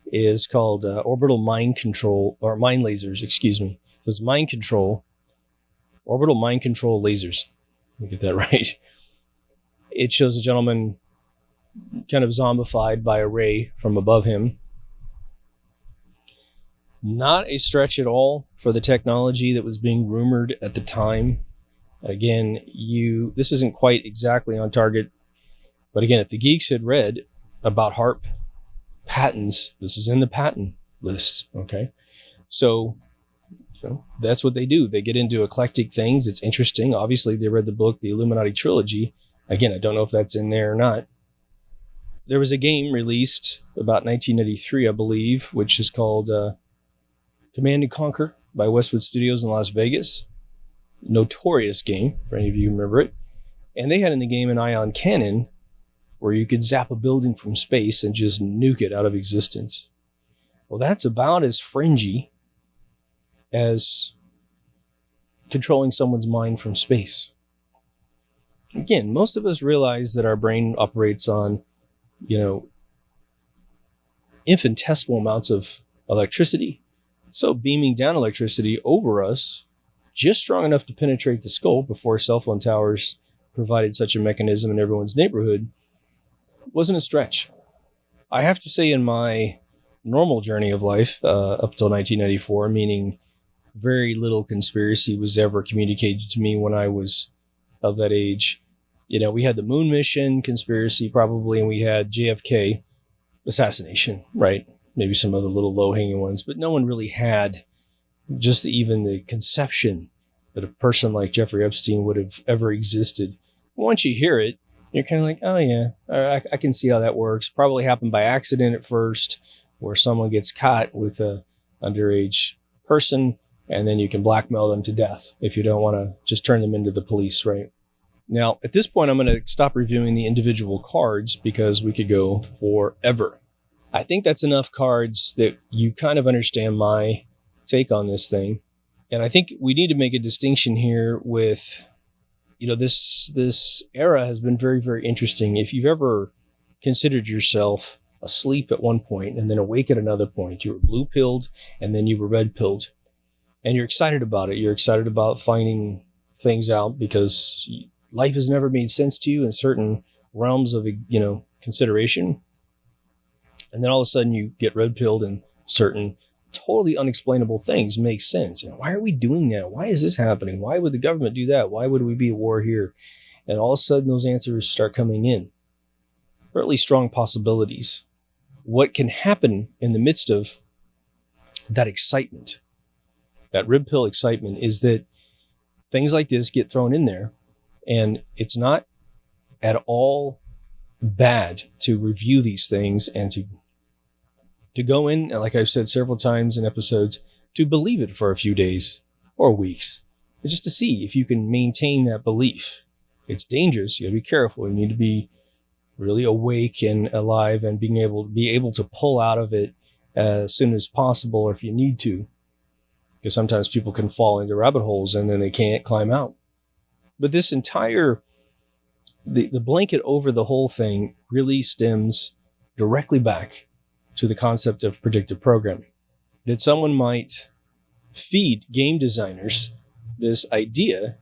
is called orbital mind control, or mind lasers, excuse me. So it's mind control, orbital mind control lasers. Let me get that right. It shows a gentleman kind of zombified by a ray from above him. Not a stretch at all for the technology that was being rumored at the time. Again, this isn't quite exactly on target, but again, if the geeks had read about HARP patents, this is in the patent list, okay? So, that's what they do. They get into eclectic things. It's interesting. Obviously, they read the book, The Illuminati Trilogy. Again, I don't know if that's in there or not. There was a game released about 1993, I believe, which is called Command & Conquer by Westwood Studios in Las Vegas. Notorious game, for any of you who remember it. And they had in the game an ion cannon where you could zap a building from space and just nuke it out of existence. Well, that's about as fringy as controlling someone's mind from space. Again, most of us realize that our brain operates on, infinitesimal amounts of electricity. So beaming down electricity over us, just strong enough to penetrate the skull before cell phone towers provided such a mechanism in everyone's neighborhood, wasn't a stretch. I have to say, in my normal journey of life, up till 1994, meaning very little conspiracy was ever communicated to me when I was of that age. We had the moon mission conspiracy probably, and we had JFK assassination, right? Maybe some other little low-hanging ones, but no one really had just even the conception that a person like Jeffrey Epstein would have ever existed. Once you hear it, you're kind of like, oh yeah, I can see how that works. Probably happened by accident at first, where someone gets caught with a underage person, and then you can blackmail them to death if you don't want to just turn them into the police, right? Now, at this point, I'm going to stop reviewing the individual cards because we could go forever. I think that's enough cards that you kind of understand my take on this thing. And I think we need to make a distinction here with, this era has been very, very interesting. If you've ever considered yourself asleep at one point and then awake at another point, you were blue-pilled and then you were red-pilled, and you're excited about it. You're excited about finding things out because life has never made sense to you in certain realms of, consideration. And then all of a sudden you get red-pilled and certain totally unexplainable things make sense. Why are we doing that? Why is this happening? Why would the government do that? Why would we be at war here? And all of a sudden those answers start coming in. fairly strong possibilities. What can happen in the midst of that excitement, that red pill excitement, is that things like this get thrown in there, and it's not at all bad to review these things and to go in, like I've said several times in episodes, to believe it for a few days or weeks, just to see if you can maintain that belief. It's dangerous. You got to be careful. You need to be really awake and alive and be able to pull out of it as soon as possible, or if you need to, because sometimes people can fall into rabbit holes and then they can't climb out. But this entire, the blanket over the whole thing really stems directly back to the concept of predictive programming. That someone might feed game designers this idea,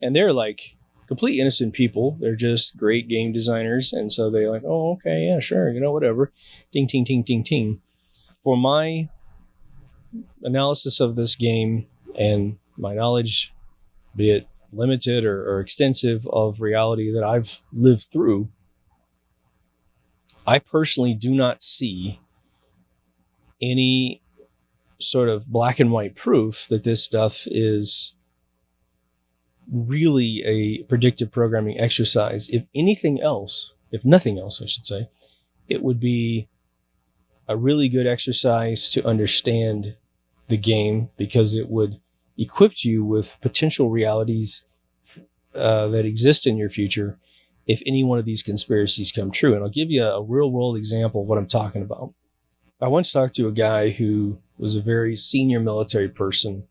and they're like complete innocent people. They're just great game designers. And so they're like, oh, okay, yeah, sure, whatever. Ding, ting, ting, ting, ting. For my analysis of this game and my knowledge, be it limited or extensive, of reality that I've lived through, I personally do not see any sort of black and white proof that this stuff is really a predictive programming exercise. If nothing else, I should say, it would be a really good exercise to understand the game, because it would equip you with potential realities that exist in your future if any one of these conspiracies come true. And I'll give you a real world example of what I'm talking about. I once talked to a guy who was a very senior military person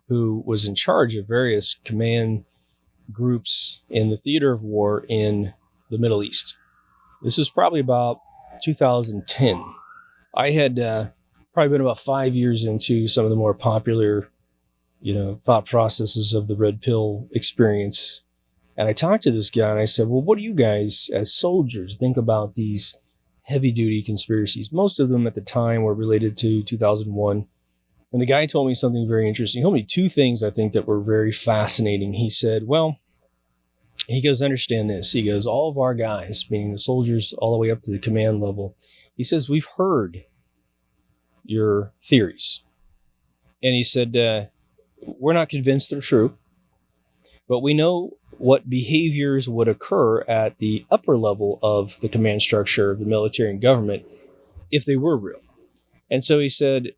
who was in charge of various command groups in the theater of war in the Middle East. This was probably about 2010. I had probably been about 5 years into some of the more popular, thought processes of the red pill experience. And I talked to this guy and I said, well, what do you guys as soldiers think about these heavy duty conspiracies? Most of them at the time were related to 2001. And the guy told me something very interesting. He told me two things I think that were very fascinating. He said, he goes, understand this. He goes, all of our guys, meaning the soldiers all the way up to the command level, he says, we've heard your theories. And he said, we're not convinced they're true, but we know what behaviors would occur at the upper level of the command structure of the military and government if they were real. And so he said,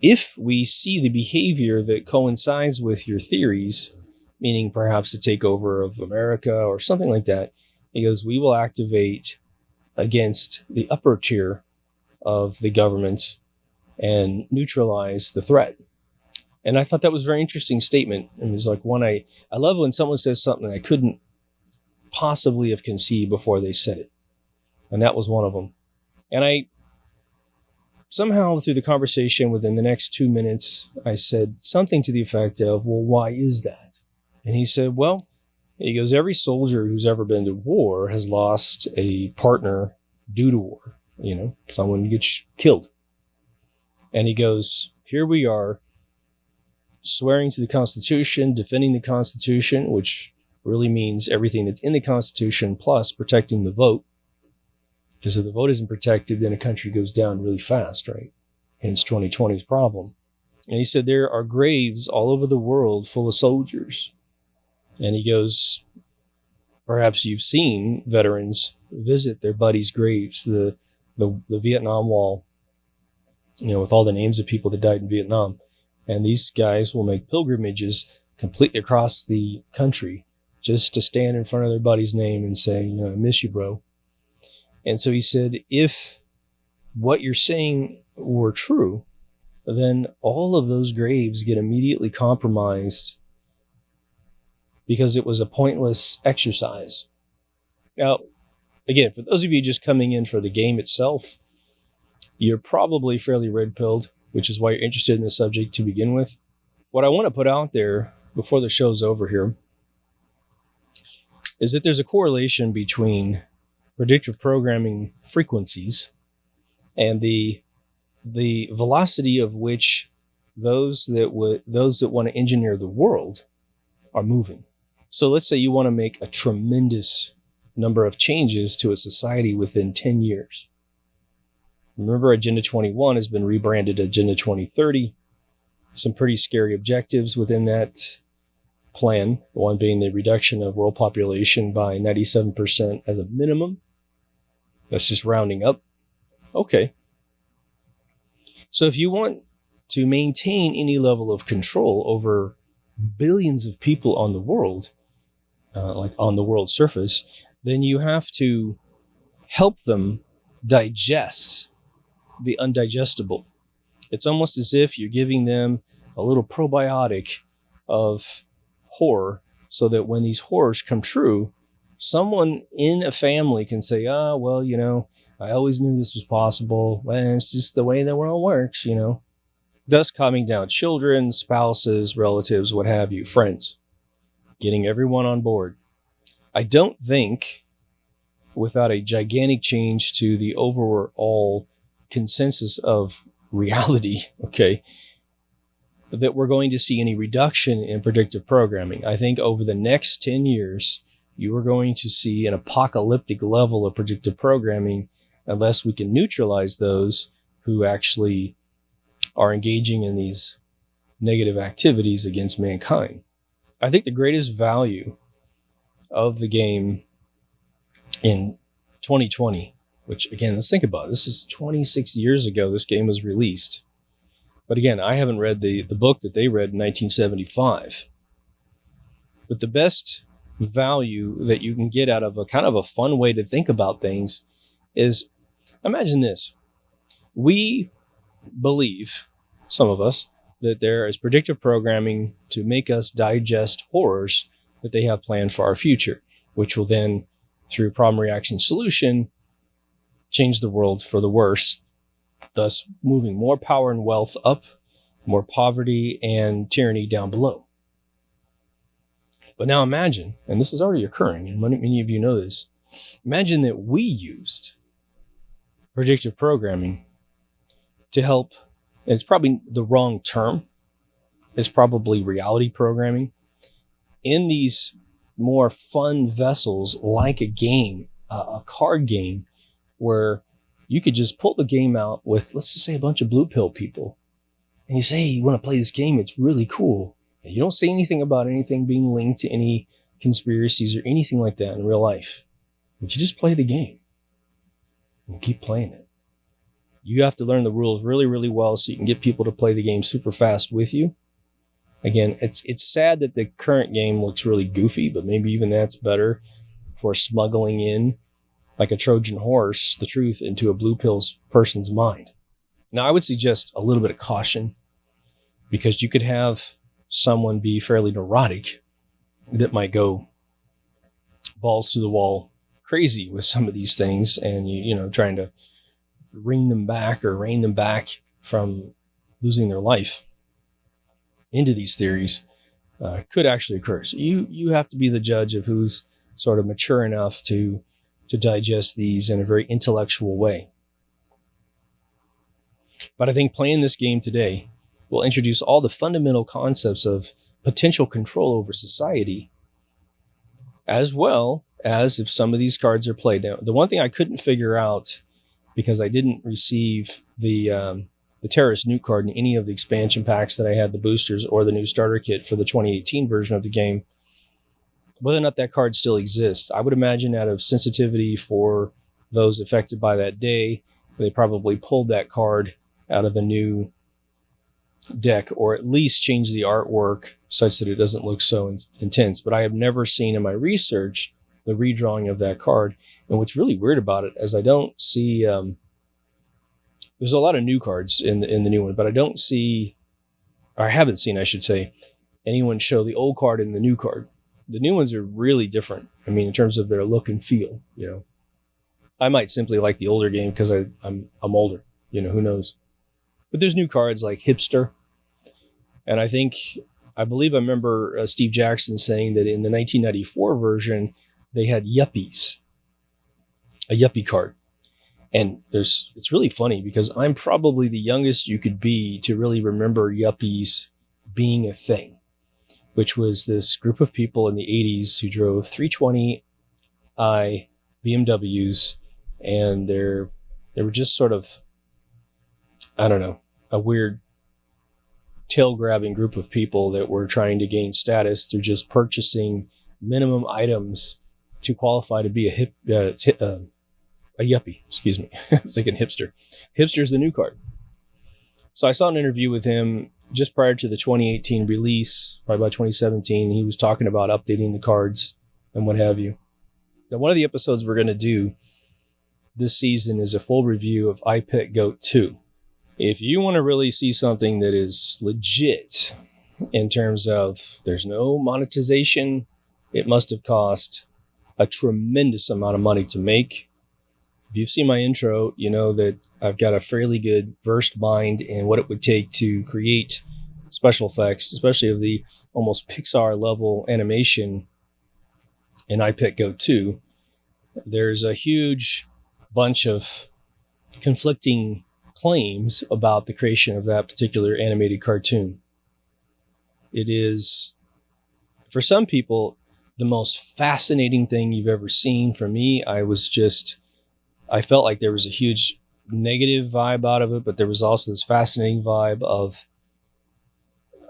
if we see the behavior that coincides with your theories, meaning perhaps a takeover of America or something like that, he goes, we will activate against the upper tier of the government and neutralize the threat. And I thought that was a very interesting statement. And it was like one I love when someone says something I couldn't possibly have conceived before they said it. And that was one of them. And I somehow through the conversation within the next 2 minutes, I said something to the effect of, well, why is that? And he said, he goes, every soldier who's ever been to war has lost a partner due to war. Someone gets killed. And he goes, here we are swearing to the Constitution, defending the Constitution, which really means everything that's in the Constitution, plus protecting the vote. Because if the vote isn't protected, then a country goes down really fast, right? Hence 2020's problem. And he said there are graves all over the world full of soldiers. And he goes, perhaps you've seen veterans visit their buddies' graves, the Vietnam Wall, with all the names of people that died in Vietnam. And these guys will make pilgrimages completely across the country just to stand in front of their buddy's name and say, I miss you, bro. And so he said, if what you're saying were true, then all of those graves get immediately compromised because it was a pointless exercise. Now, again, for those of you just coming in for the game itself, you're probably fairly red-pilled, which is why you're interested in the subject to begin with. What I want to put out there before the show's over here is that there's a correlation between predictive programming frequencies and the velocity of which those that want to engineer the world are moving. So let's say you want to make a tremendous number of changes to a society within 10 years. Remember, Agenda 21 has been rebranded Agenda 2030. Some pretty scary objectives within that plan, one being the reduction of world population by 97% as a minimum. That's just rounding up. Okay. So if you want to maintain any level of control over billions of people on the world, like on the world surface, then you have to help them digest the undigestible. It's almost as if you're giving them a little probiotic of horror so that when these horrors come true, someone in a family can say, well, I always knew this was possible. Well, it's just the way the world works, Thus calming down children, spouses, relatives, what have you, friends, getting everyone on board. I don't think without a gigantic change to the overall consensus of reality, okay, that we're going to see any reduction in predictive programming. I think over the next 10 years, you are going to see an apocalyptic level of predictive programming unless we can neutralize those who actually are engaging in these negative activities against mankind. I think the greatest value of the game in 2020, which again, let's think about it. This is 26 years ago this game was released. But again, I haven't read the book that they read in 1975. But the best value that you can get out of a kind of a fun way to think about things is, imagine this. We believe, some of us, that there is predictive programming to make us digest horrors that they have planned for our future, which will then, through problem, reaction, solution, change the world for the worse, thus moving more power and wealth up, more poverty and tyranny down below. But now imagine, and this is already occurring, and many of you know this, imagine that we used predictive programming to help, and it's probably the wrong term, it's probably reality programming, in these more fun vessels like a game, a card game, where you could just pull the game out with, let's just say, a bunch of blue pill people. And you say, hey, you want to play this game? It's really cool. And you don't say anything about anything being linked to any conspiracies or anything like that in real life. But you just play the game and keep playing it. You have to learn the rules really, really well so you can get people to play the game super fast with you. Again, it's sad that the current game looks really goofy, but maybe even that's better for smuggling in, like a Trojan horse, the truth into a blue pill person's mind. Now, I would suggest a little bit of caution, because you could have someone be fairly neurotic that might go balls to the wall crazy with some of these things, and trying to rein them back from losing their life into these theories could actually occur. So you have to be the judge of who's sort of mature enough to digest these in a very intellectual way. But I think playing this game today will introduce all the fundamental concepts of potential control over society, as well as if some of these cards are played. Now, the one thing I couldn't figure out, because I didn't receive the terrorist nuke card in any of the expansion packs that I had, the boosters or the new starter kit for the 2018 version of the game, whether or not that card still exists. I would imagine out of sensitivity for those affected by that day, they probably pulled that card out of the new deck, or at least changed the artwork such that it doesn't look so intense. But I have never seen in my research the redrawing of that card. And what's really weird about it is I don't see... there's a lot of new cards in the new one, but I don't see, or I haven't seen, I should say, anyone show the old card and the new card. The new ones are really different. I mean, in terms of their look and feel, I might simply like the older game because I'm older, who knows. But there's new cards like Hipster. And I believe I remember Steve Jackson saying that in the 1994 version, they had Yuppies, a Yuppie card. And it's really funny because I'm probably the youngest you could be to really remember Yuppies being a thing, which was this group of people in the 80s who drove 320i BMWs, and they were just sort of, I don't know, a weird tail-grabbing group of people that were trying to gain status through just purchasing minimum items to qualify to be a yuppie. Excuse me. I was thinking hipster. Hipster's the new card. So I saw an interview with him just prior to the 2018 release, probably about 2017. He was talking about updating the cards and what have you. Now, one of the episodes we're going to do this season is a full review of I Pet Goat 2. If you want to really see something that is legit in terms of there's no monetization, it must have cost a tremendous amount of money to make. If you've seen my intro, you know that I've got a fairly good versed mind in what it would take to create special effects, especially of the almost Pixar level animation in I Pet Goat 2. There's a huge bunch of conflicting claims about the creation of that particular animated cartoon. It is, for some people, the most fascinating thing you've ever seen. For me, I felt like there was a huge negative vibe out of it, but there was also this fascinating vibe of,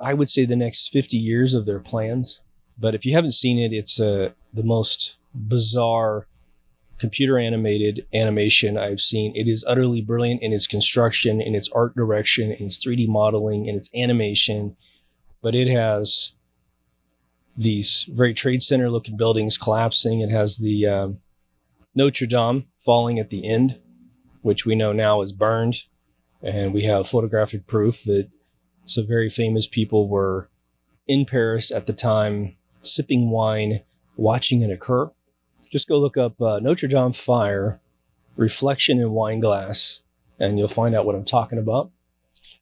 I would say, the next 50 years of their plans. But if you haven't seen it, it's the most bizarre computer animated animation I've seen. It is utterly brilliant in its construction, in its art direction, in its 3D modeling, in its animation. But it has these very trade center looking buildings collapsing. It has the Notre Dame falling at the end, which we know now is burned. And we have photographic proof that some very famous people were in Paris at the time, sipping wine, watching it occur. Just go look up Notre Dame fire, reflection in wine glass, and you'll find out what I'm talking about.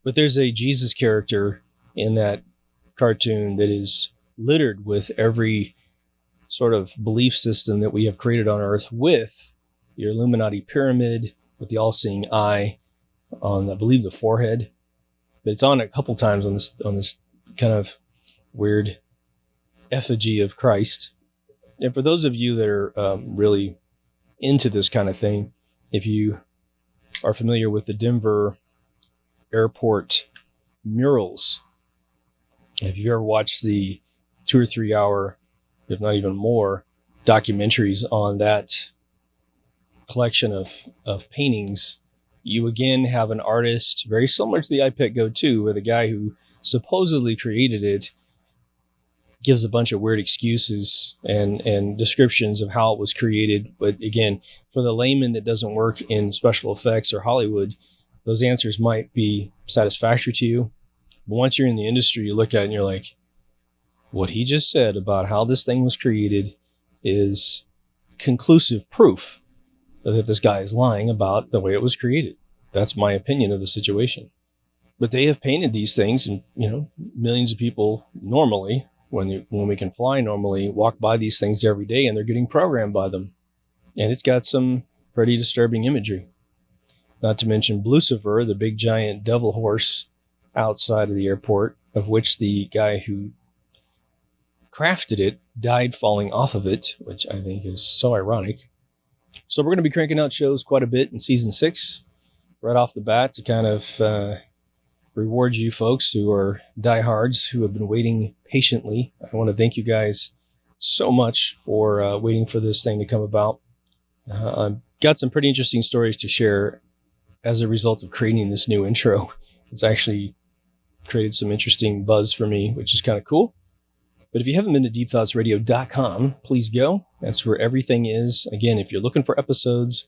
But there's a Jesus character in that cartoon that is littered with every sort of belief system that we have created on Earth, with your Illuminati pyramid, with the all-seeing eye on, I believe, the forehead. But it's on a couple times on this kind of weird effigy of Christ. And for those of you that are really into this kind of thing, if you are familiar with the Denver airport murals, if you've ever watched the 2 or 3 hour, if not even more, documentaries on that collection of paintings, you again have an artist very similar to the I Pet Goat 2, where the guy who supposedly created it gives a bunch of weird excuses and descriptions of how it was created. But again, for the layman that doesn't work in special effects or Hollywood, those answers might be satisfactory to you. But once you're in the industry, you look at it and you're like, what he just said about how this thing was created is conclusive proof that this guy is lying about the way it was created. That's my opinion of the situation. But they have painted these things, and millions of people normally, when we can fly normally, walk by these things every day, and they're getting programmed by them. And it's got some pretty disturbing imagery. Not to mention Lucifer, the big giant devil horse outside of the airport, of which the guy who crafted it died falling off of it, which I think is so ironic. So we're going to be cranking out shows quite a bit in season 6, right off the bat, to kind of reward you folks who are diehards who have been waiting patiently. I want to thank you guys so much for waiting for this thing to come about. I've got some pretty interesting stories to share as a result of creating this new intro. It's actually created some interesting buzz for me, which is kind of cool. But if you haven't been to deepthoughtsradio.com, please go. That's where everything is. Again, if you're looking for episodes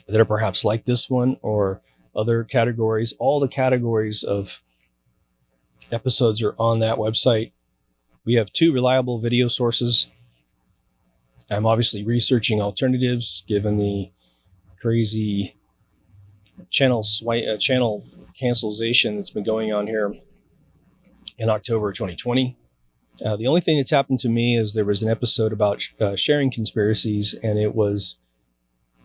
that are perhaps like this one or other categories, all the categories of episodes are on that website. We have 2 reliable video sources. I'm obviously researching alternatives given the crazy channel cancellation that's been going on here in October 2020. The only thing that's happened to me is there was an episode about sharing conspiracies, and it was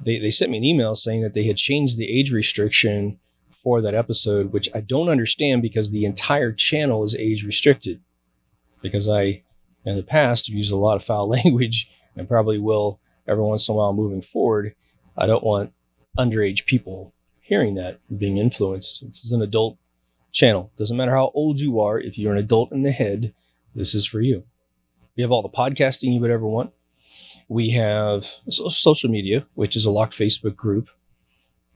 they sent me an email saying that they had changed the age restriction for that episode, which I don't understand because the entire channel is age restricted. Because I, in the past, have used a lot of foul language and probably will every once in a while moving forward, I don't want underage people hearing that and being influenced. This is an adult channel. Doesn't matter how old you are. If you're an adult in the head, this is for you. We have all the podcasting you would ever want. We have social media, which is a locked Facebook group,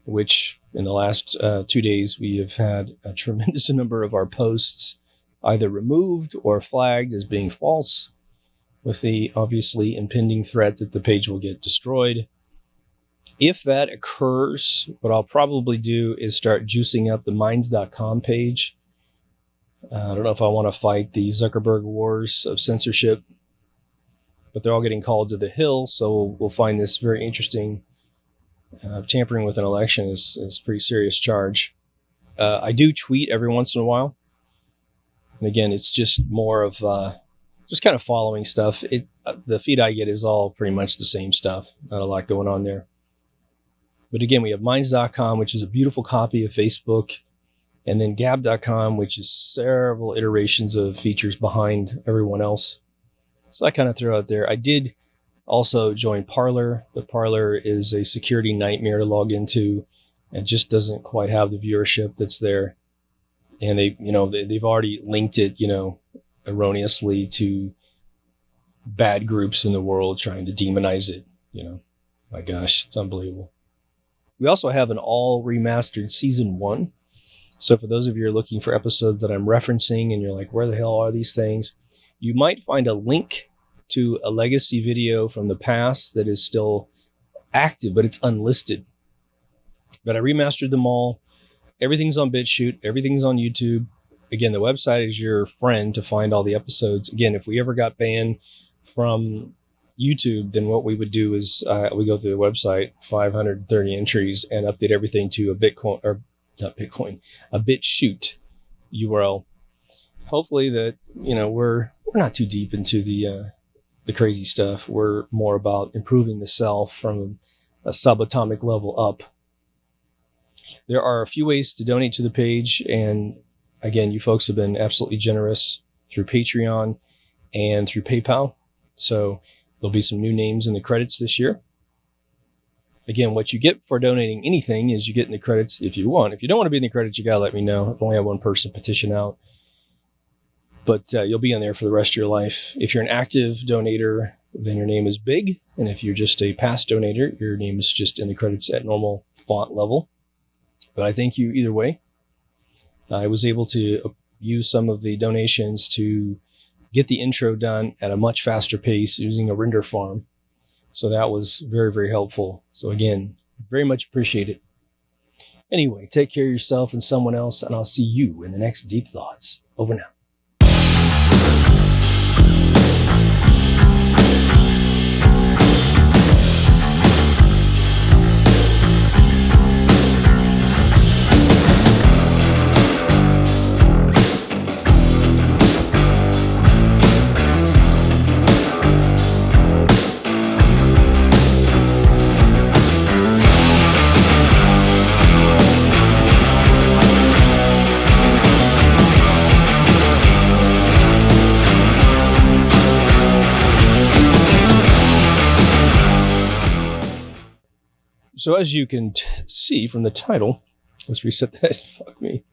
which in the last 2 days, we have had a tremendous number of our posts either removed or flagged as being false, with the obviously impending threat that the page will get destroyed. If that occurs, what I'll probably do is start juicing up the minds.com page. I don't know if I want to fight the Zuckerberg wars of censorship, but they're all getting called to the hill, so we'll find this very interesting. Tampering with an election is a pretty serious charge. I do tweet every once in a while. And again, it's just more of just kind of following stuff. The feed I get is all pretty much the same stuff. Not a lot going on there. But again, we have minds.com, which is a beautiful copy of Facebook. And then gab.com, which is several iterations of features behind everyone else. So I kind of throw out there. I did also join Parler, but Parler is a security nightmare to log into and just doesn't quite have the viewership that's there. And they've already linked it, erroneously to bad groups in the world trying to demonize it. My gosh, it's unbelievable. We also have an all remastered season 1. So for those of you who are looking for episodes that I'm referencing and you're like, where the hell are these things? You might find a link to a legacy video from the past that is still active, but it's unlisted. But I remastered them all. Everything's on BitChute. Everything's on YouTube. Again, the website is your friend to find all the episodes. Again, if we ever got banned from YouTube, then what we would do is we go through the website, 530 entries, and update everything to a BitChute URL. Hopefully that, we're not too deep into the crazy stuff. We're more about improving the self from a subatomic level up. There are a few ways to donate to the page. And again, you folks have been absolutely generous through Patreon and through PayPal. So there'll be some new names in the credits this year. Again, what you get for donating anything is you get in the credits if you want. If you don't want to be in the credits, you got to let me know. I've only had one person petition out. But you'll be in there for the rest of your life. If you're an active donator, then your name is big. And if you're just a past donator, your name is just in the credits at normal font level. But I thank you either way. I was able to use some of the donations to get the intro done at a much faster pace using a render farm. So that was very, very helpful. So again, very much appreciate it. Anyway, take care of yourself and someone else, and I'll see you in the next Deep Thoughts. Over now. So as you can see from the title, let's reset that. Fuck me.